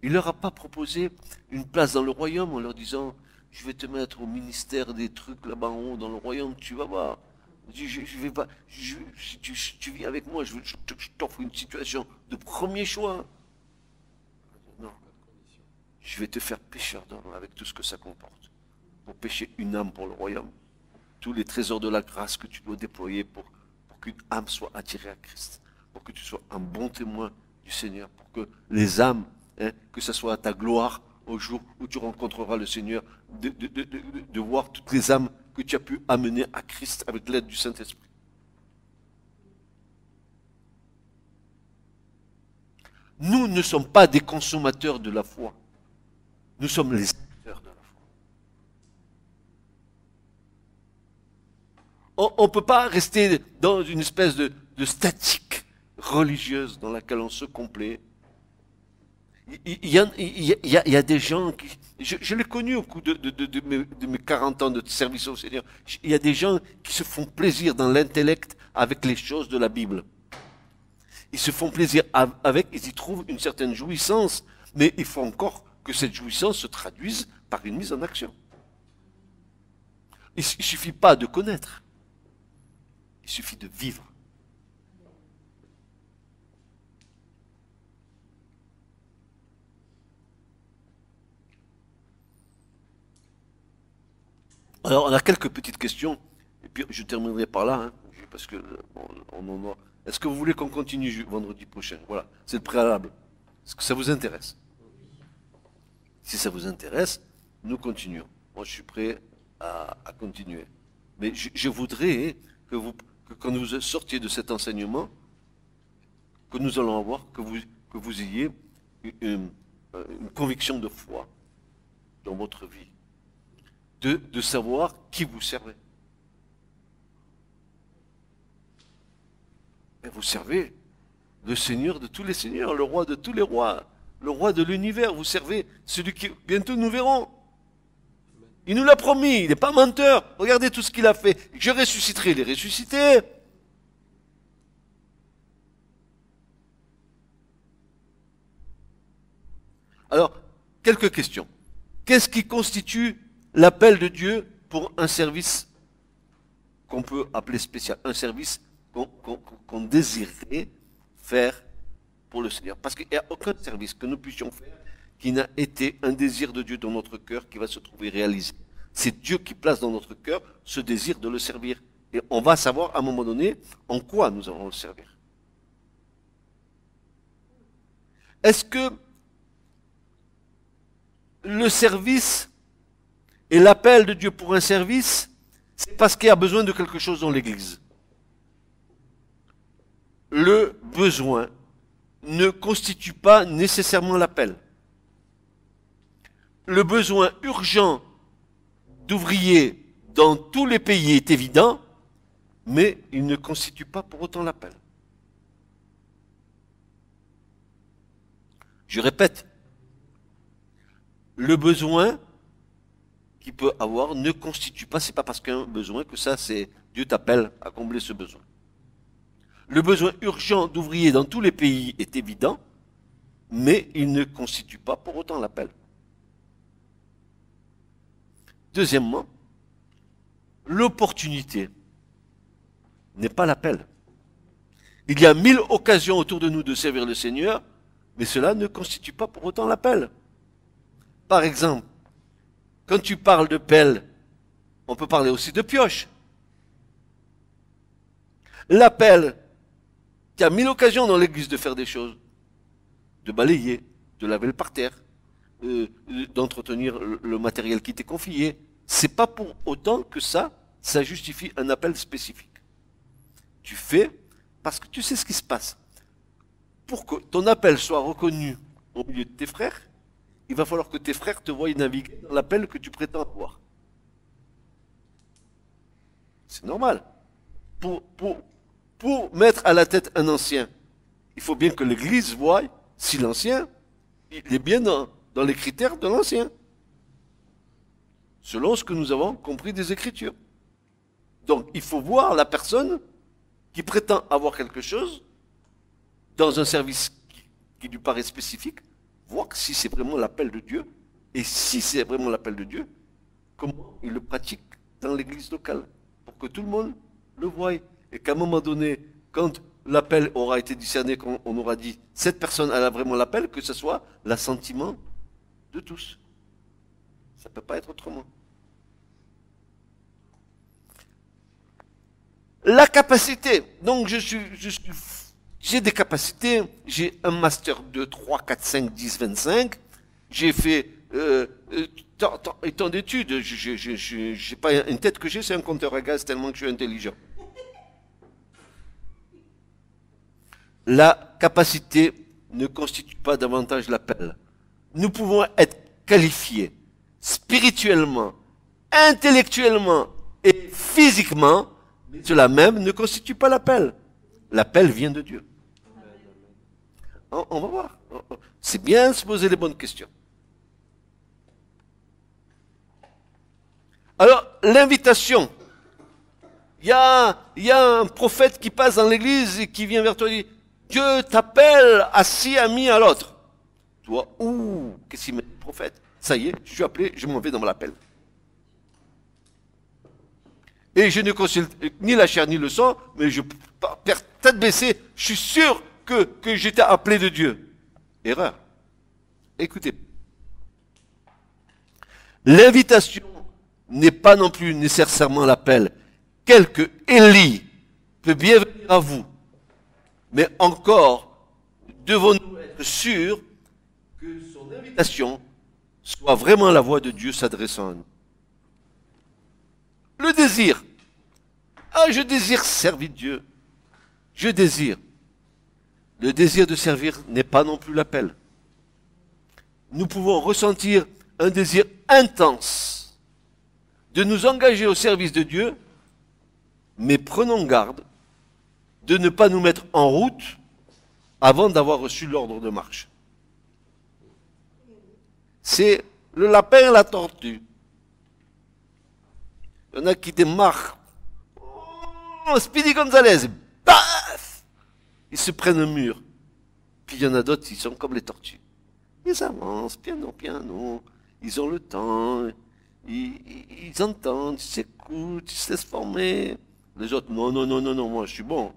Il ne leur a pas proposé une place dans le royaume en leur disant, je vais te mettre au ministère des trucs là-bas en haut dans le royaume, tu vas voir. Je vais pas, tu viens avec moi, je t'offre une situation de premier choix. Non, je vais te faire pêcheur d'hommes avec tout ce que ça comporte, pour pêcher une âme pour le royaume. Tous les trésors de la grâce que tu dois déployer pour qu'une âme soit attirée à Christ, pour que tu sois un bon témoin du Seigneur, pour que les âmes, que ce soit à ta gloire au jour où tu rencontreras le Seigneur, de voir toutes les âmes que tu as pu amener à Christ avec l'aide du Saint-Esprit. Nous ne sommes pas des consommateurs de la foi, nous sommes les acteurs de la foi. On ne peut pas rester dans une espèce de statique religieuse dans laquelle on se complaît. Il y a des gens qui... Je l'ai connu au cours de mes 40 ans de service au Seigneur. Il y a des gens qui se font plaisir dans l'intellect avec les choses de la Bible. Ils se font plaisir avec, ils y trouvent une certaine jouissance, mais il faut encore que cette jouissance se traduise par une mise en action. Il ne suffit pas de connaître. Il suffit de vivre. Alors, on a quelques petites questions, et puis je terminerai par là, hein, parce que bon, on en a. Est-ce que vous voulez qu'on continue vendredi prochain? Voilà, c'est le préalable. Est-ce que ça vous intéresse? Si ça vous intéresse, nous continuons. Moi, je suis prêt à continuer. Mais je voudrais que quand vous sortiez de cet enseignement, que nous allons avoir, que vous ayez une conviction de foi dans votre vie, de savoir qui vous servez. Et vous servez le Seigneur de tous les seigneurs, le roi de tous les rois, le roi de l'univers. Vous servez celui qui bientôt nous verrons. Il nous l'a promis, il n'est pas menteur. Regardez tout ce qu'il a fait. Je ressusciterai, il est ressuscité. Alors, quelques questions. Qu'est-ce qui constitue l'appel de Dieu pour un service qu'on peut appeler spécial, un service qu'on désirerait faire pour le Seigneur? Parce qu'il n'y a aucun service que nous puissions faire qui n'a été un désir de Dieu dans notre cœur qui va se trouver réalisé. C'est Dieu qui place dans notre cœur ce désir de le servir. Et on va savoir à un moment donné en quoi nous allons le servir. Est-ce que le service et l'appel de Dieu pour un service, c'est parce qu'il y a besoin de quelque chose dans l'Église? Le besoin ne constitue pas nécessairement l'appel. Le besoin urgent d'ouvriers dans tous les pays est évident, mais il ne constitue pas pour autant l'appel. Je répète, le besoin qu'il peut avoir ne constitue pas, c'est pas parce qu'il y a un besoin que ça c'est Dieu t'appelle à combler ce besoin. Le besoin urgent d'ouvriers dans tous les pays est évident, mais il ne constitue pas pour autant l'appel. Deuxièmement, l'opportunité n'est pas l'appel. Il y a 1000 occasions autour de nous de servir le Seigneur, mais cela ne constitue pas pour autant l'appel. Par exemple, quand tu parles de pelle, on peut parler aussi de pioche. L'appel, il y a 1000 occasions dans l'église de faire des choses, de balayer, de laver le parterre, d'entretenir le matériel qui t'est confié. C'est pas pour autant que ça justifie un appel spécifique. Tu fais parce que tu sais ce qui se passe. Pour que ton appel soit reconnu au milieu de tes frères, il va falloir que tes frères te voient naviguer dans l'appel que tu prétends avoir. C'est normal. Pour mettre à la tête un ancien, il faut bien que l'Église voie si l'ancien, il est bien dans les critères de l'ancien. Selon ce que nous avons compris des Écritures. Donc, il faut voir la personne qui prétend avoir quelque chose dans un service qui lui paraît spécifique, voir si c'est vraiment l'appel de Dieu, et si c'est vraiment l'appel de Dieu, comment il le pratique dans l'église locale, pour que tout le monde le voie, et qu'à un moment donné, quand l'appel aura été discerné, quand on aura dit, cette personne elle a vraiment l'appel, que ce soit l'assentiment de tous. Ça ne peut pas être autrement. La capacité, donc j'ai des capacités, j'ai un master 2, 3, 4, 5, 10, 25, j'ai fait tant d'études, j'ai pas une tête que j'ai, c'est un compteur à gaz tellement que je suis intelligent. La capacité ne constitue pas davantage l'appel. Nous pouvons être qualifiés spirituellement, intellectuellement et physiquement, mais cela même ne constitue pas l'appel. L'appel vient de Dieu. On va voir. C'est bien de se poser les bonnes questions. Alors, l'invitation. Il y a un prophète qui passe dans l'église et qui vient vers toi et dit, Dieu t'appelle assis ami à l'autre. Toi, qu'est-ce qu'il met le prophète? Ça y est, je suis appelé, je m'en vais dans l'appel. Et je ne consulte ni la chair ni le sang, mais je perds tête baissée, je suis sûr que j'étais appelé de Dieu. Erreur. Écoutez. L'invitation n'est pas non plus nécessairement l'appel. Quelque Élie peut bien venir à vous, mais encore devons-nous être sûrs que son invitation soit vraiment la voix de Dieu s'adressant à nous. Le désir. Ah, je désire servir Dieu. Je désire. Le désir de servir n'est pas non plus l'appel. Nous pouvons ressentir un désir intense de nous engager au service de Dieu, mais prenons garde de ne pas nous mettre en route avant d'avoir reçu l'ordre de marche. C'est le lapin et la tortue. Il y en a qui démarrent. Oh, Speedy Gonzalez, paf! Ils se prennent un mur. Puis il y en a d'autres, ils sont comme les tortues. Ils avancent, piano, piano. Ils ont le temps. Ils entendent, ils s'écoutent, ils se laissent former. Les autres, non, non, non, non, non, moi je suis bon.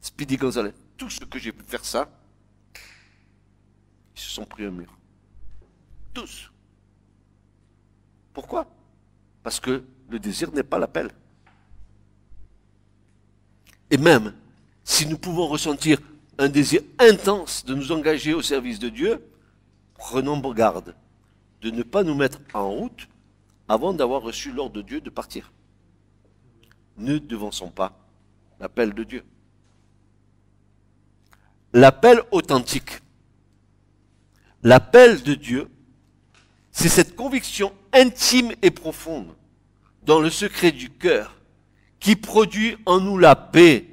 Speedy Gonzalez, tout ce que j'ai pu faire ça, ils se sont pris un mur. Tous. Pourquoi? Parce que le désir n'est pas l'appel. Et même, si nous pouvons ressentir un désir intense de nous engager au service de Dieu, prenons garde de ne pas nous mettre en route avant d'avoir reçu l'ordre de Dieu de partir. Ne devançons pas l'appel de Dieu. L'appel authentique. L'appel de Dieu, c'est cette conviction intime et profonde dans le secret du cœur qui produit en nous la paix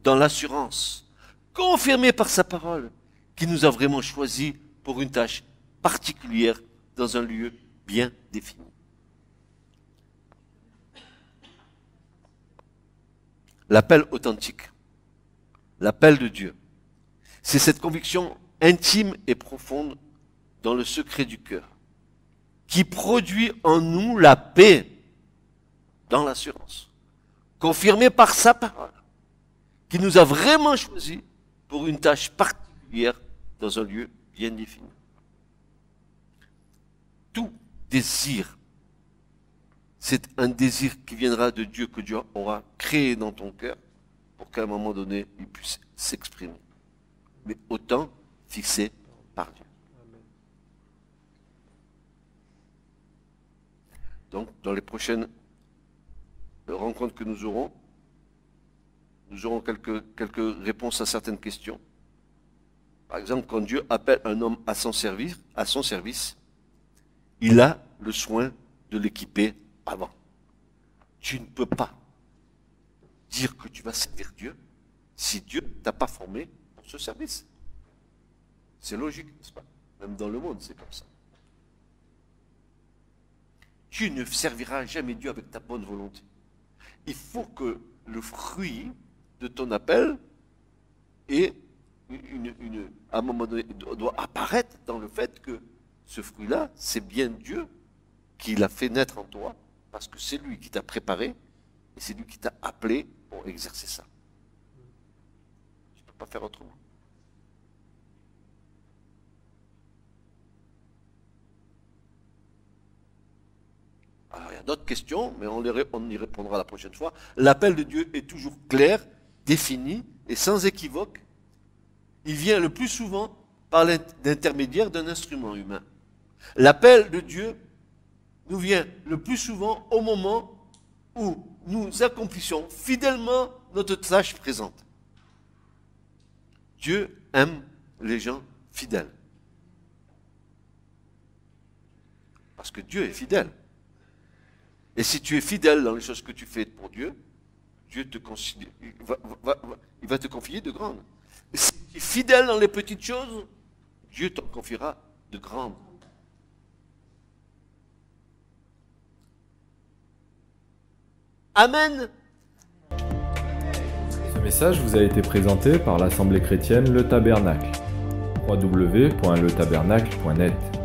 dans l'assurance, confirmée par sa parole, qui nous a vraiment choisis pour une tâche particulière dans un lieu bien défini. L'appel authentique, l'appel de Dieu, c'est cette conviction intime et profonde dans le secret du cœur, qui produit en nous la paix dans l'assurance, confirmée par sa parole, qui nous a vraiment choisis pour une tâche particulière dans un lieu bien défini. Tout désir, c'est un désir qui viendra de Dieu, que Dieu aura créé dans ton cœur pour qu'à un moment donné, il puisse s'exprimer. Mais autant fixé par Dieu. Donc, dans les prochaines rencontres que nous aurons quelques réponses à certaines questions. Par exemple, quand Dieu appelle un homme à son service, il a le soin de l'équiper avant. Tu ne peux pas dire que tu vas servir Dieu si Dieu ne t'a pas formé pour ce service. C'est logique, n'est-ce pas? Même dans le monde, c'est comme ça. Tu ne serviras jamais Dieu avec ta bonne volonté. Il faut que le fruit de ton appel à un moment donné, doit apparaître dans le fait que ce fruit-là, c'est bien Dieu qui l'a fait naître en toi, parce que c'est lui qui t'a préparé et c'est lui qui t'a appelé pour exercer ça. Tu ne peux pas faire autrement. Alors, il y a d'autres questions, mais on y répondra la prochaine fois. L'appel de Dieu est toujours clair, défini et sans équivoque. Il vient le plus souvent par l'intermédiaire d'un instrument humain. L'appel de Dieu nous vient le plus souvent au moment où nous accomplissons fidèlement notre tâche présente. Dieu aime les gens fidèles. Parce que Dieu est fidèle. Et si tu es fidèle dans les choses que tu fais pour Dieu, Dieu il va te confier de grandes. Et si tu es fidèle dans les petites choses, Dieu t'en confiera de grandes. Amen. Ce message vous a été présenté par l'Assemblée chrétienne Le Tabernacle. www.letabernacle.net